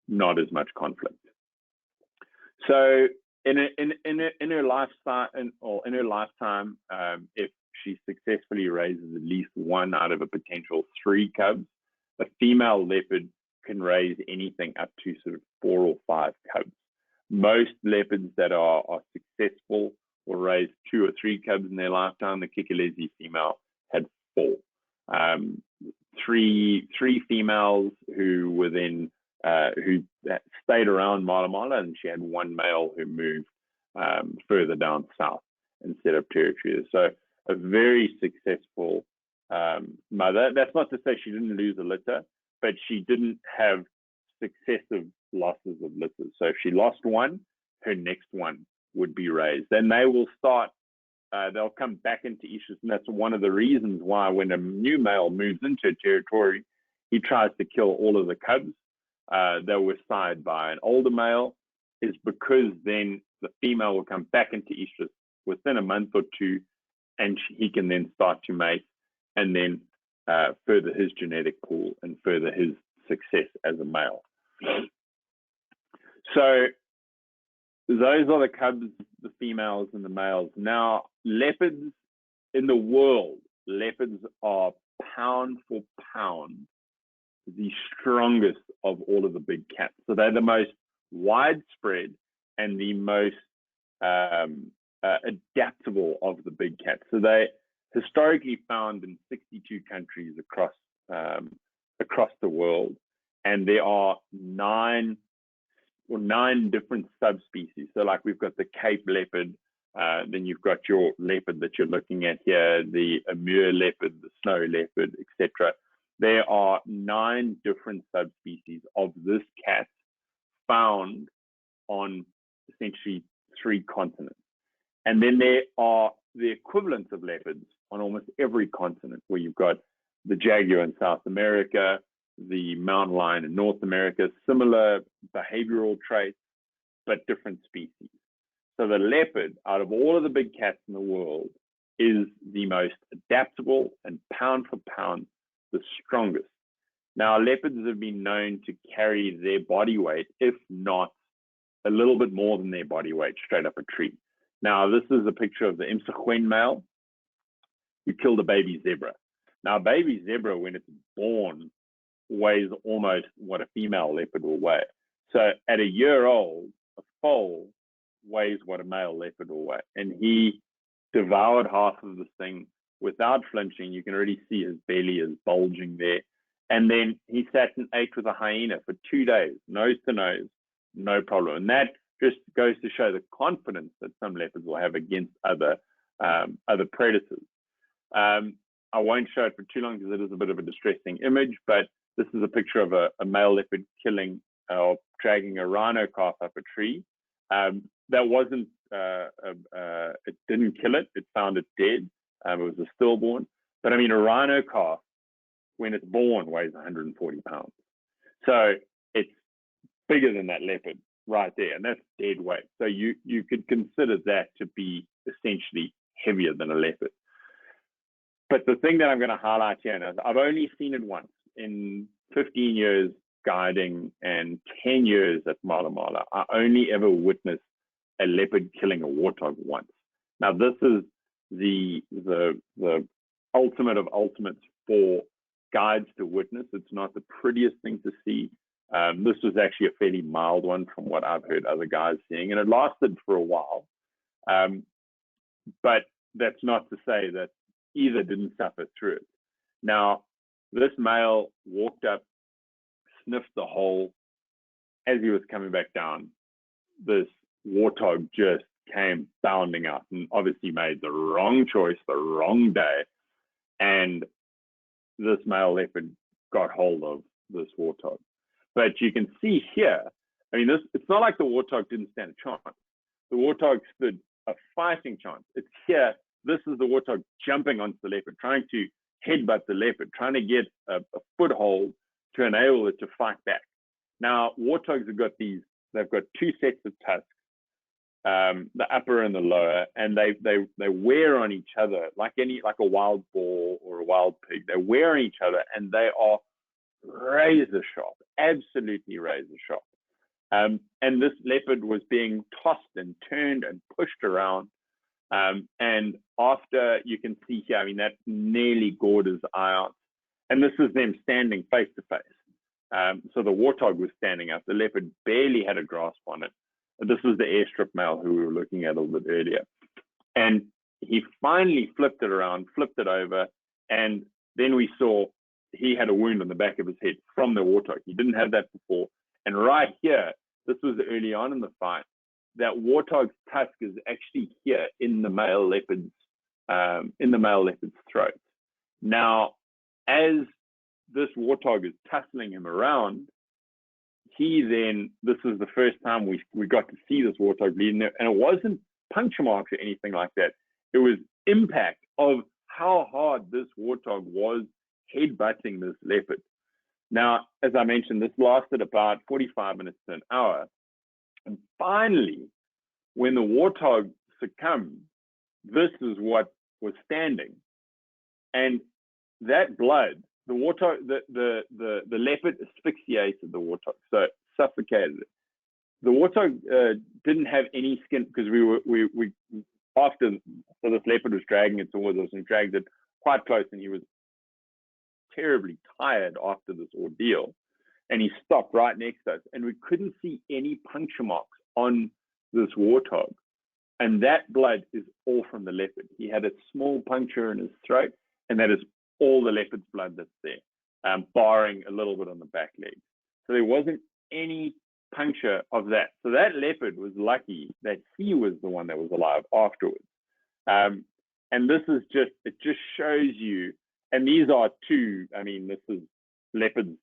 S2: not as much conflict. So in her lifetime, if she successfully raises at least one out of a potential 3 cubs, a female leopard can raise anything up to sort of 4 or 5 cubs. Most leopards that are successful will raise 2 or 3 cubs in their lifetime. The Kikilezi female had 4. 3 females who were then who stayed around MalaMala, and she had 1 male who moved further down south and set up territory. So a very successful mother. That's not to say she didn't lose a litter, but she didn't have successive losses of litters. So if she lost one, her next one would be raised. Then they will start, they'll come back into estrus, and that's one of the reasons why when a new male moves into a territory, he tries to kill all of the cubs that were sired by an older male, is because then the female will come back into estrus within a month or 2, and he can then start to mate and then further his genetic pool and further his success as a male. So those are the cubs, the females and the males. Now, leopards in the world, leopards are pound for pound the strongest of all of the big cats. So they're the most widespread and the most adaptable of the big cats. So they historically found in 62 countries across the world, and there are 9 different subspecies. So like we've got the Cape leopard, then you've got your leopard that you're looking at here, the Amur leopard, the snow leopard, etc. There are 9 different subspecies of this cat found on essentially 3 continents. And then there are the equivalents of leopards on almost every continent, where you've got the jaguar in South America, the mountain lion in North America, similar behavioral traits, but different species. So the leopard, out of all of the big cats in the world, is the most adaptable and pound for pound the strongest. Now, leopards have been known to carry their body weight, if not a little bit more than their body weight, straight up a tree. Now, this is a picture of the Imsachwen male who killed a baby zebra. Now, a baby zebra, when it's born, weighs almost what a female leopard will weigh. So at a year old, a foal weighs what a male leopard will weigh. And he devoured half of this thing without flinching. You can already see his belly is bulging there. And then he sat and ate with a hyena for 2 days, nose to nose, no problem. And that just goes to show the confidence that some leopards will have against other predators. I won't show it for too long because it is a bit of a distressing image, but this is a picture of a male leopard killing or dragging a rhino calf up a tree. That wasn't, it didn't kill it. It found it dead. It was a stillborn. But I mean, a rhino calf, when it's born, weighs 140 pounds. So it's bigger than that leopard right there, and that's dead weight. So you could consider that to be essentially heavier than a leopard. But the thing that I'm going to highlight here, and I've only seen it once in 15 years guiding and 10 years at MalaMala. I only ever witnessed a leopard killing a warthog once. Now, this is the ultimate of ultimates for guides to witness. It's not the prettiest thing to see. This was actually a fairly mild one from what I've heard other guys seeing, and it lasted for a while. But that's not to say that either didn't suffer through it. Now, this male walked up, sniffed the hole, as he was coming back down, this warthog just came bounding out and obviously made the wrong choice, the wrong day. And this male leopard got hold of this warthog. But you can see here, I mean, it's not like the warthog didn't stand a chance. The warthog stood a fighting chance. It's here. This is the warthog jumping onto the leopard, trying to headbutt the leopard, trying to get a foothold to enable it to fight back. Now, warthogs have got they've got two sets of tusks, the upper and the lower, and they wear on each other like a wild boar or a wild pig. They wear on each other, and they are razor sharp, absolutely razor sharp. And this leopard was being tossed and turned and pushed around. And after, you can see here, I mean, that nearly gored his eye out. And this is them standing face to face. So the warthog was standing up. The leopard barely had a grasp on it. This was the airstrip male who we were looking at a little bit earlier. And he finally flipped it around, flipped it over. And then we saw he had a wound on the back of his head from the warthog. He didn't have that before. And right here, this was early on in the fight, that warthog's tusk is actually here in the male leopard's throat. Now, as this warthog is tussling him around, this is the first time we got to see this warthog bleeding, and it wasn't puncture marks or anything like that. It was impact of how hard this warthog was headbutting this leopard. Now, as I mentioned, this lasted about 45 minutes to an hour. And finally, when the warthog succumbed, this is what was standing. And that blood, the warthog, the leopard asphyxiated the warthog, so suffocated it. The warthog didn't have any skin, because so this leopard was dragging it towards us and dragged it quite close, and he was terribly tired after this ordeal, and he stopped right next to us, and we couldn't see any puncture marks on this warthog, and that blood is all from the leopard. He had a small puncture in his throat, and that is all the leopard's blood that's there, barring a little bit on the back leg. So there wasn't any puncture of that. So that leopard was lucky that he was the one that was alive afterwards. And this is it just shows you. And these are two, I mean, this is leopards.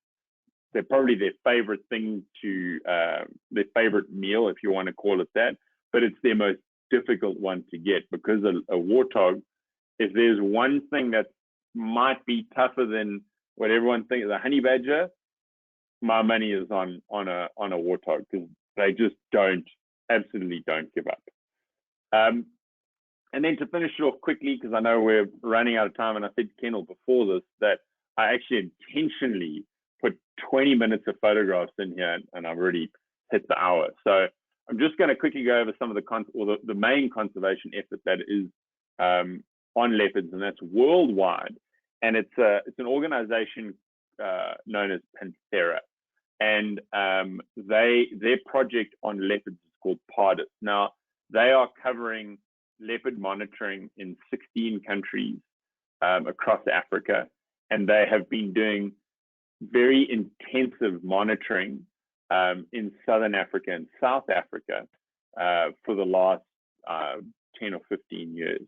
S2: They're probably their favorite thing their favorite meal, if you want to call it that, but it's their most difficult one to get, because a warthog, if there's one thing that might be tougher than what everyone thinks, the honey badger, my money is on a warthog, because they just absolutely don't give up. And then to finish it off quickly, because I know we're running out of time, and I said to Kendall before this that I actually intentionally put 20 minutes of photographs in here, and I've already hit the hour. So I'm just going to quickly go over some of the main conservation effort that is on leopards, and that's worldwide. And it's an organization known as Panthera, and their project on leopards is called PARDIS. Now, they are covering leopard monitoring in 16 countries across Africa, and they have been doing very intensive monitoring in Southern Africa and South Africa for the last 10 or 15 years.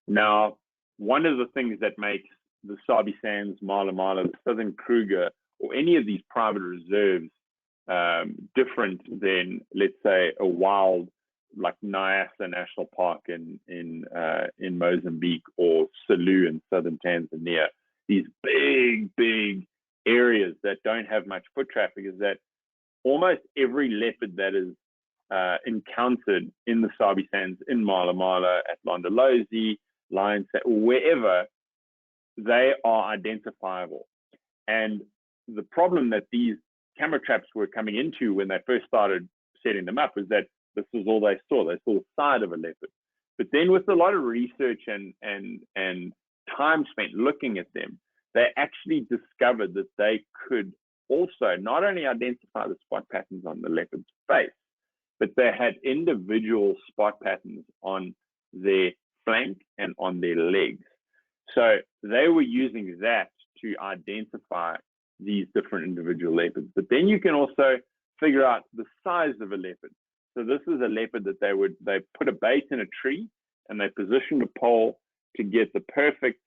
S2: Now, one of the things that makes the Sabi Sands, MalaMala, the Southern Kruger, or any of these private reserves different than, let's say, a wild like Nyasa National Park in Mozambique, or Selous in southern Tanzania, these big areas that don't have much foot traffic, is that almost every leopard that is encountered in the Sabi Sands, in MalaMala, at Londolozi, Lions, wherever, they are identifiable. And the problem that these camera traps were coming into when they first started setting them up was that this was all they saw. They saw the side of a leopard. But then with a lot of research and time spent looking at them, they actually discovered that they could also not only identify the spot patterns on the leopard's face, but they had individual spot patterns on their flank and on their legs. So they were using that to identify these different individual leopards. But then you can also figure out the size of a leopard. So this is a leopard that they put a bait in a tree and they positioned a pole to get the perfect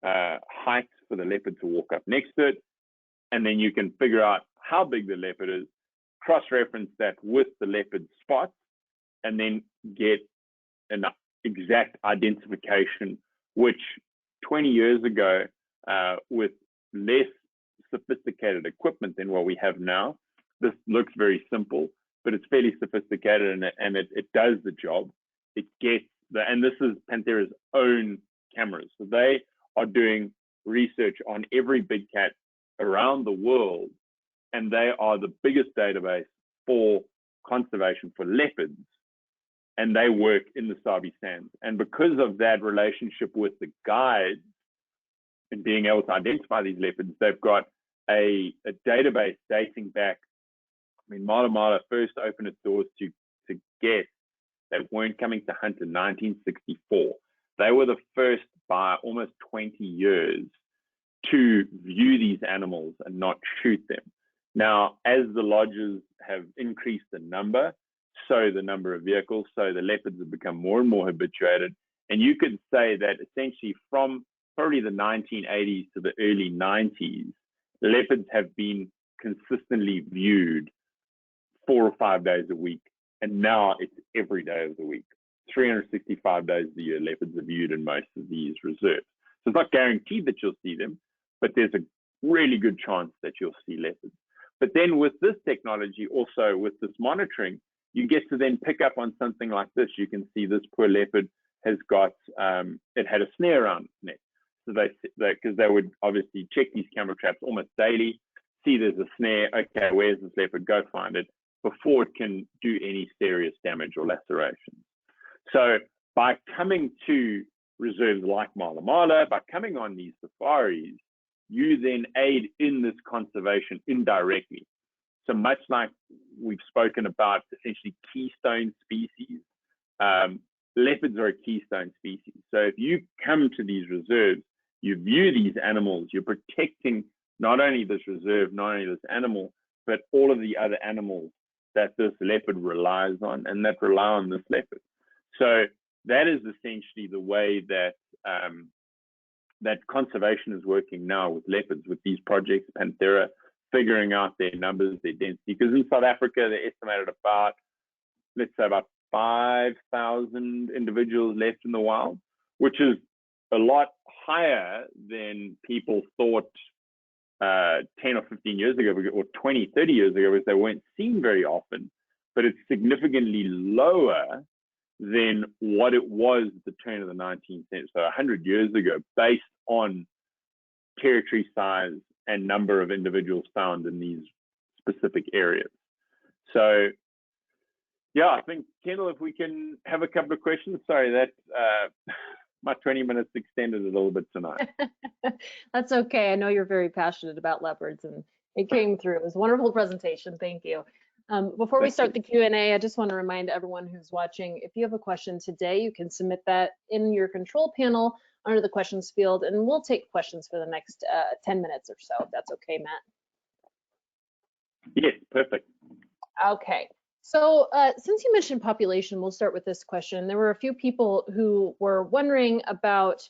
S2: height for the leopard to walk up next to it. And then you can figure out how big the leopard is, cross-reference that with the leopard spots, and then get an exact identification, which 20 years ago, with less sophisticated equipment than what we have now, this looks very simple, but it's fairly sophisticated, and it does the job. It gets and this is Panthera's own cameras. So they are doing research on every big cat around the world, and they are the biggest database for conservation for leopards, and they work in the Sabi Sands. And because of that relationship with the guides and being able to identify these leopards, they've got a database dating back. I mean, MalaMala first opened its doors to guests that weren't coming to hunt in 1964. They were the first by almost 20 years to view these animals and not shoot them. Now, as the lodges have increased in number, so the number of vehicles, so the leopards have become more and more habituated. And you could say that essentially from probably the 1980s to the early 90s, leopards have been consistently viewed 4 or 5 days a week. And now it's every day of the week. 365 days of the year, leopards are viewed in most of these reserves. So it's not guaranteed that you'll see them, but there's a really good chance that you'll see leopards. But then with this technology, also with this monitoring, you get to then pick up on something like this. You can see this poor leopard has got, it had a snare around its neck. So because they would obviously check these camera traps almost daily, see there's a snare, okay, where's this leopard, go find it, before it can do any serious damage or lacerations. So by coming to reserves like MalaMala, by coming on these safaris, you then aid in this conservation indirectly. So much like we've spoken about essentially keystone species, leopards are a keystone species. So if you come to these reserves, you view these animals, you're protecting not only this reserve, not only this animal, but all of the other animals that this leopard relies on and that rely on this leopard. So that is essentially the way that that conservation is working now with leopards, with these projects, Panthera, figuring out their numbers, their density. Because in South Africa, they estimated about, let's say about 5,000 individuals left in the wild, which is a lot higher than people thought 10 or 15 years ago, or 20, 30 years ago, because they weren't seen very often, but it's significantly lower than what it was at the turn of the 19th century, so 100 years ago, based on territory size and number of individuals found in these specific areas. So, yeah, I think, Kendall, if we can have a couple of questions. Sorry, that my 20 minutes extended a little bit tonight.
S1: That's okay. I know you're very passionate about leopards, and it came through. It was a wonderful presentation. Thank you. Before we start the Q&A, I just want to remind everyone who's watching, if you have a question today, you can submit that in your control panel under the questions field, and we'll take questions for the next 10 minutes or so, if that's okay, Matt.
S2: Yes, perfect.
S1: Okay. So since you mentioned population, we'll start with this question. There were a few people who were wondering about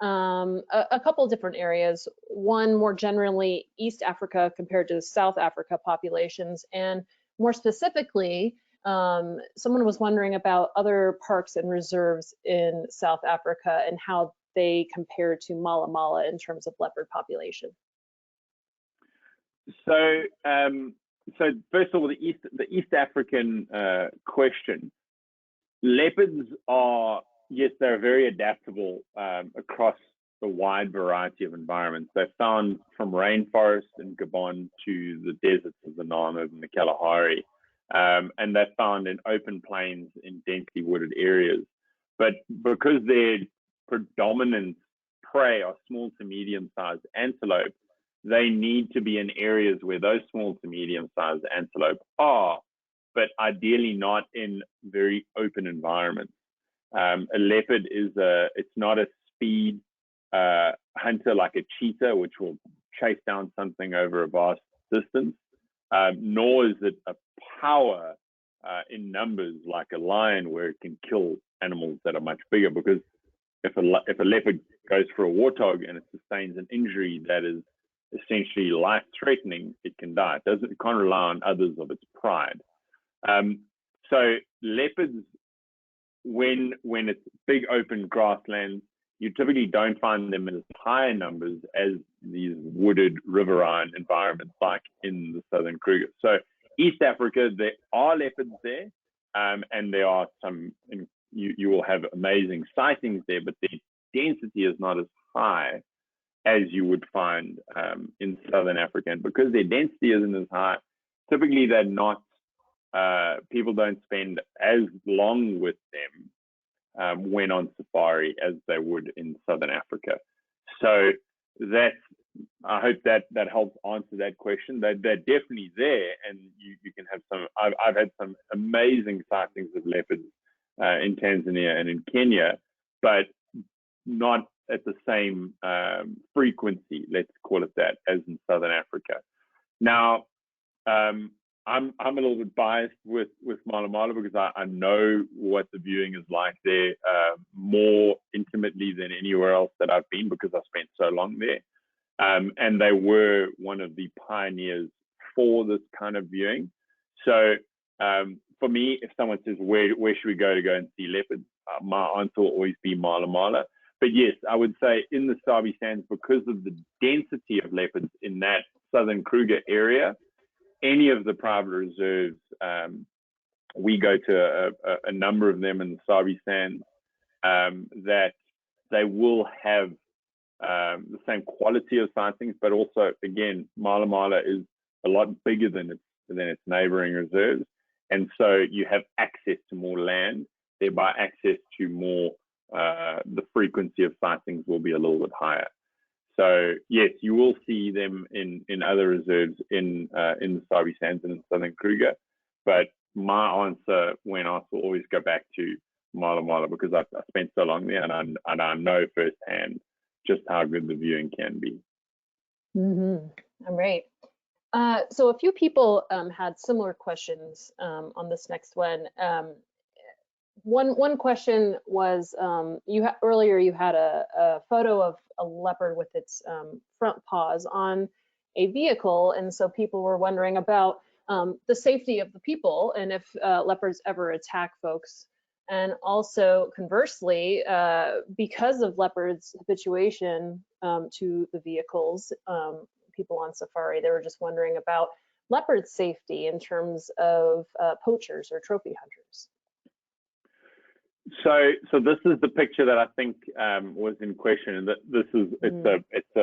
S1: a couple different areas. One, more generally, East Africa compared to South Africa populations, and more specifically, someone was wondering about other parks and reserves in South Africa and how they compare to MalaMala in terms of leopard population.
S2: So, so first of all, the East African question. Leopards are, yes, they're very adaptable across a wide variety of environments. They're found from rainforests in Gabon to the deserts of the Namib and the Kalahari, and they're found in open plains in densely wooded areas. But because their predominant prey are small to medium-sized antelope, they need to be in areas where those small to medium-sized antelope are, but ideally not in very open environments. A leopard it's not a speed hunter like a cheetah, which will chase down something over a vast distance, nor is it a power in numbers like a lion, where it can kill animals that are much bigger. Because if a leopard goes for a warthog and it sustains an injury that is essentially life-threatening, it can die. It can't rely on others of its pride. So leopards, when it's big open grasslands, you typically don't find them in as high numbers as these wooded riverine environments like in the southern Kruger. So East Africa, there are leopards there, and there are some, you will have amazing sightings there, but their density is not as high as you would find in southern Africa. And because their density isn't as high, typically they're not, people don't spend as long with them when on safari as they would in southern Africa. So that's, I hope that helps answer that question. They're definitely there, and you can have some. I've had some amazing sightings of leopards in Tanzania and in Kenya, but not at the same frequency, let's call it that, as in southern Africa. Now, I'm a little bit biased with MalaMala because I know what the viewing is like there more intimately than anywhere else that I've been, because I've spent so long there. And they were one of the pioneers for this kind of viewing. So for me, if someone says, where should we go and see leopards? My answer will always be MalaMala. But yes, I would say in the Sabi Sands, because of the density of leopards in that southern Kruger area, any of the private reserves, we go to a number of them in the Sabi Sands, that they will have the same quality of sightings, but also, again, MalaMala is a lot bigger than its neighboring reserves. And so you have access to more land, thereby access to more, the frequency of sightings will be a little bit higher. So yes, you will see them in other reserves in the Sabi Sands and in southern Kruger. But my answer when asked will always go back to MalaMala, because I spent so long there, and I know firsthand just how good the viewing can be.
S1: All right. So a few people had similar questions on this next one. One question was, earlier you had a photo of a leopard with its front paws on a vehicle, and so people were wondering about the safety of the people and if leopards ever attack folks. And also conversely, because of leopards' habituation to the vehicles, people on safari, they were just wondering about leopard safety in terms of poachers or trophy hunters.
S2: So this is the picture that I think was in question, and this is it's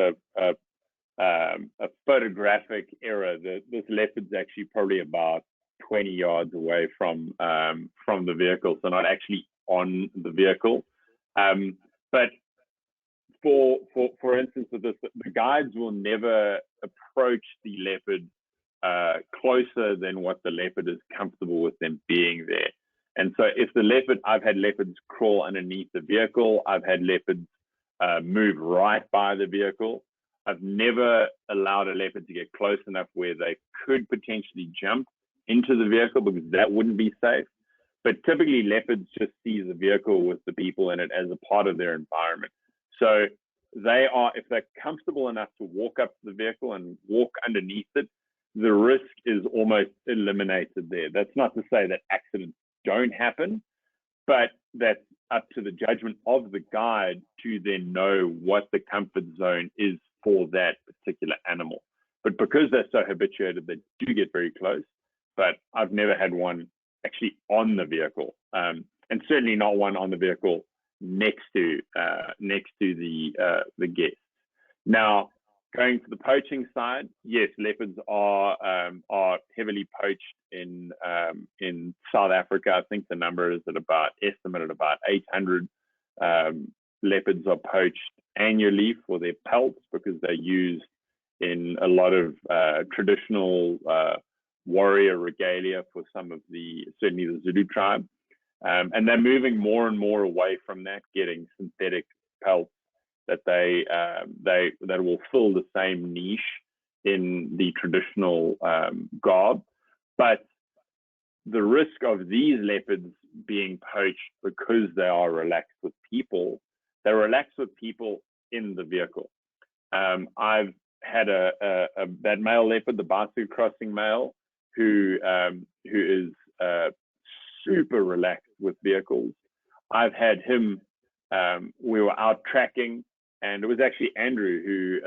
S2: a photographic error. This leopard's actually probably about 20 yards away from the vehicle, so not actually on the vehicle. But for instance, with this, the guides will never approach the leopard closer than what the leopard is comfortable with them being there. And so if the leopard, I've had leopards crawl underneath the vehicle, I've had leopards move right by the vehicle. I've never allowed a leopard to get close enough where they could potentially jump into the vehicle, because that wouldn't be safe. But typically leopards just see the vehicle with the people in it as a part of their environment. So they are, if they're comfortable enough to walk up to the vehicle and walk underneath it, the risk is almost eliminated there. That's not to say that accidents don't happen, but that's up to the judgment of the guide to then know what the comfort zone is for that particular animal. But because they're so habituated, they do get very close. But I've never had one actually on the vehicle, and certainly not one on the vehicle next to the guest. Now, going to the poaching side, yes, leopards are heavily poached in South Africa. I think the number is estimated about 800 leopards are poached annually for their pelts, because they're used in a lot of traditional warrior regalia for certainly the Zulu tribe. And they're moving more and more away from that, getting synthetic pelts that that will fill the same niche in the traditional garb. But the risk of these leopards being poached because they are relaxed with people, they're relaxed with people in the vehicle. I've had that male leopard, the bicycle crossing male, who is super relaxed with vehicles. I've had him. We were out tracking, and it was actually Andrew who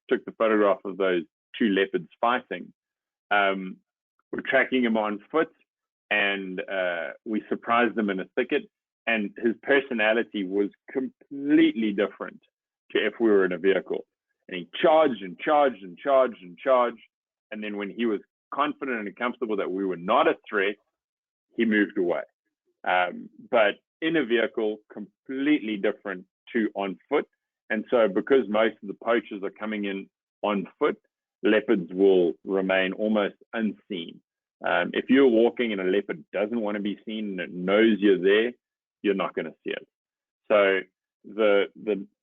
S2: took the photograph of those two leopards fighting. We're tracking him on foot, and we surprised him in a thicket, and his personality was completely different to if we were in a vehicle. And he charged and charged and charged and charged. And then when he was confident and comfortable that we were not a threat, he moved away. But in a vehicle, completely different to on foot. And so because most of the poachers are coming in on foot, leopards will remain almost unseen. If you're walking and a leopard doesn't want to be seen and it knows you're there, you're not going to see it. So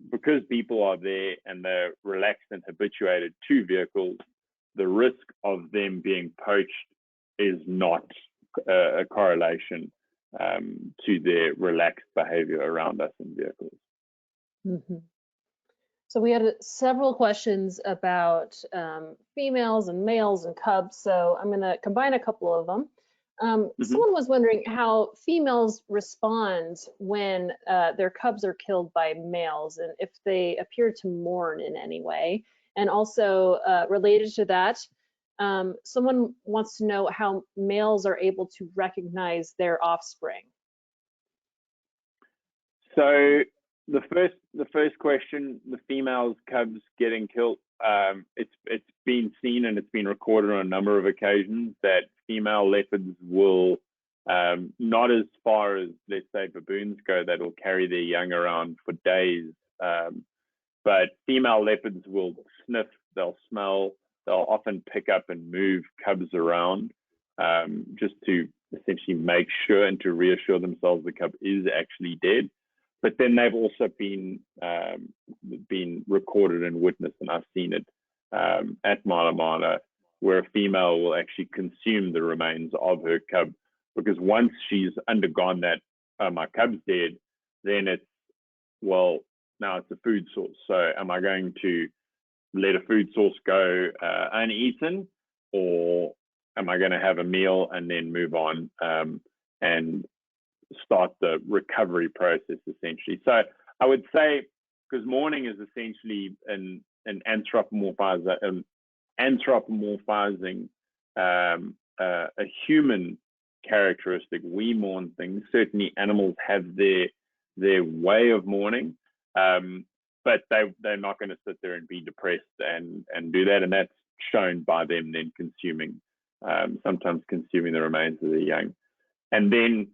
S2: because people are there and they're relaxed and habituated to vehicles, the risk of them being poached is not a correlation to their relaxed behavior around us in vehicles.
S1: Mm-hmm. So we had several questions about females and males and cubs, so I'm going to combine a couple of them. Someone was wondering how females respond when their cubs are killed by males, and if they appear to mourn in any way. And also related to that, someone wants to know how males are able to recognize their offspring.
S2: So the first question, the females cubs getting killed, it's been seen and it's been recorded on a number of occasions that female leopards will not as far as, let's say, baboons go, that will carry their young around for days, but female leopards will sniff, they'll smell, they'll often pick up and move cubs around just to essentially make sure and to reassure themselves the cub is actually dead. But then they've also been recorded and witnessed, and I've seen it at MalaMala, where a female will actually consume the remains of her cub, because once she's undergone that, my cub's dead, then it's, well, now it's a food source. So am I going to let a food source go uneaten, or am I going to have a meal and then move on and start the recovery process, essentially? So I would say, because mourning is essentially an anthropomorphizing a human characteristic. We mourn things. Certainly animals have their way of mourning, but they're not going to sit there and be depressed and do that, and that's shown by them then consuming, sometimes consuming the remains of their young. And then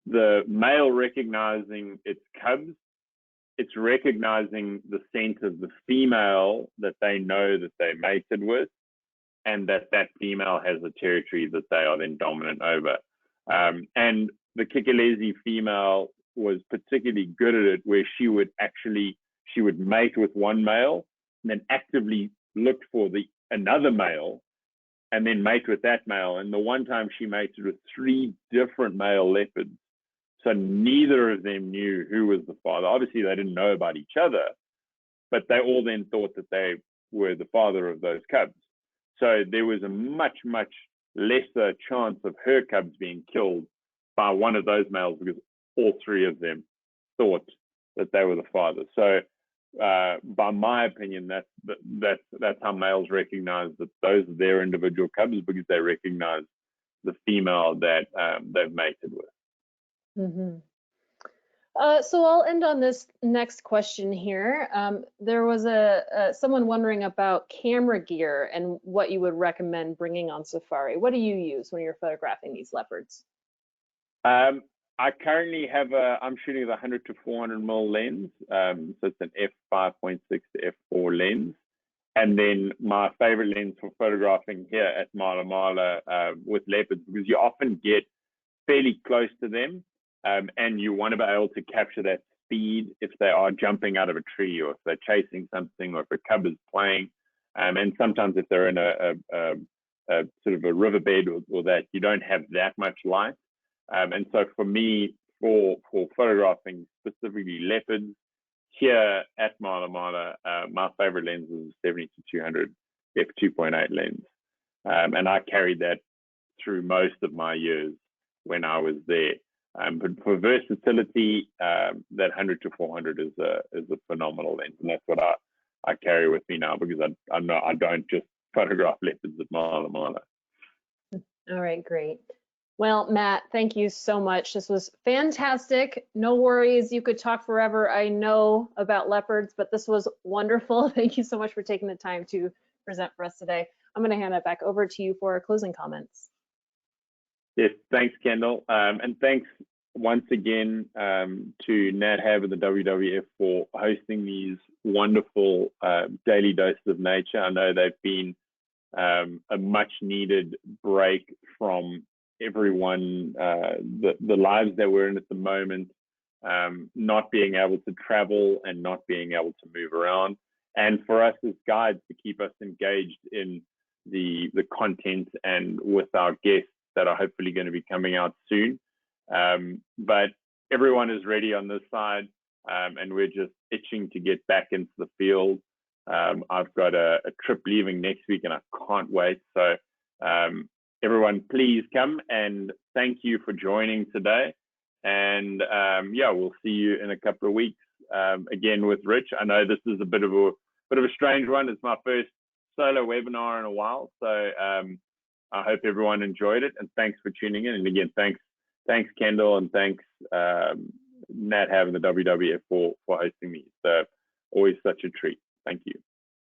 S2: the male recognizing its cubs, it's recognizing the scent of the female that they know that they mated with, and that female has a territory that they are then dominant over. And the Kikilezi female was particularly good at it, where she would mate with one male and then actively look for another male and then mate with that male. And the one time she mated with 3 different male leopards. So neither of them knew who was the father. Obviously, they didn't know about each other, but they all then thought that they were the father of those cubs. So there was a much, much lesser chance of her cubs being killed by one of those males, because all 3 of them thought that they were the father. So by my opinion, that's how males recognize that those are their individual cubs, because they recognize the female that they've mated with.
S1: Mm-hmm. So I'll end on this next question here. There was someone wondering about camera gear and what you would recommend bringing on safari. What do you use when you're photographing these leopards?
S2: I currently have I'm shooting with a 100 to 400 mm lens. So it's an f5.6 to f4 lens. And then my favorite lens for photographing here at MalaMala with leopards, because you often get fairly close to them. And you want to be able to capture that speed if they are jumping out of a tree, or if they're chasing something, or if a cub is playing. And sometimes if they're in a sort of a riverbed or that, you don't have that much light. And so for me, for photographing specifically leopards, here at MalaMala, my favorite lens is a 70-200 f2.8 lens. And I carried that through most of my years when I was there. But for versatility, that 100-400 is a phenomenal lens, and that's what I carry with me now, because I don't just photograph leopards at MalaMala.
S1: All right, great. Well, Matt, thank you so much. This was fantastic. No worries, you could talk forever. I know about leopards, but this was wonderful. Thank you so much for taking the time to present for us today. I'm going to hand it back over to you for closing comments.
S2: Yes, thanks, Kendall. And thanks once again to NatHab and the WWF for hosting these wonderful daily doses of nature. I know they've been a much needed break from everyone, the lives that we're in at the moment, not being able to travel and not being able to move around. And for us as guides to keep us engaged in the content and with our guests that are hopefully going to be coming out soon. But everyone is ready on this side, and we're just itching to get back into the field. I've got a trip leaving next week and I can't wait. So everyone, please come, and thank you for joining today. And yeah, we'll see you in a couple of weeks again with Rich. I know this is a bit of a strange one. It's my first solo webinar in a while. So I hope everyone enjoyed it, and thanks for tuning in. And again, thanks Kendall, and thanks NatHab and the WWF for hosting me. So always such a treat. Thank you.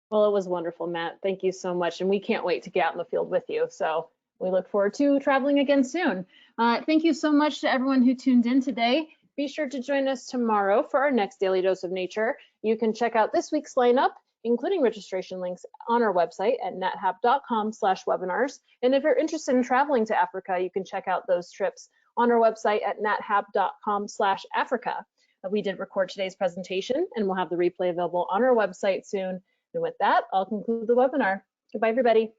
S1: Well, it was wonderful, Matt. Thank you so much. And we can't wait to get out in the field with you. So we look forward to traveling again soon. Thank you so much to everyone who tuned in today. Be sure to join us tomorrow for our next Daily Dose of Nature. You can check out this week's lineup, including registration links, on our website at nathab.com/webinars. And if you're interested in traveling to Africa, you can check out those trips on our website at nathab.com/Africa. We did record today's presentation, and we'll have the replay available on our website soon. And with that, I'll conclude the webinar. Goodbye, everybody.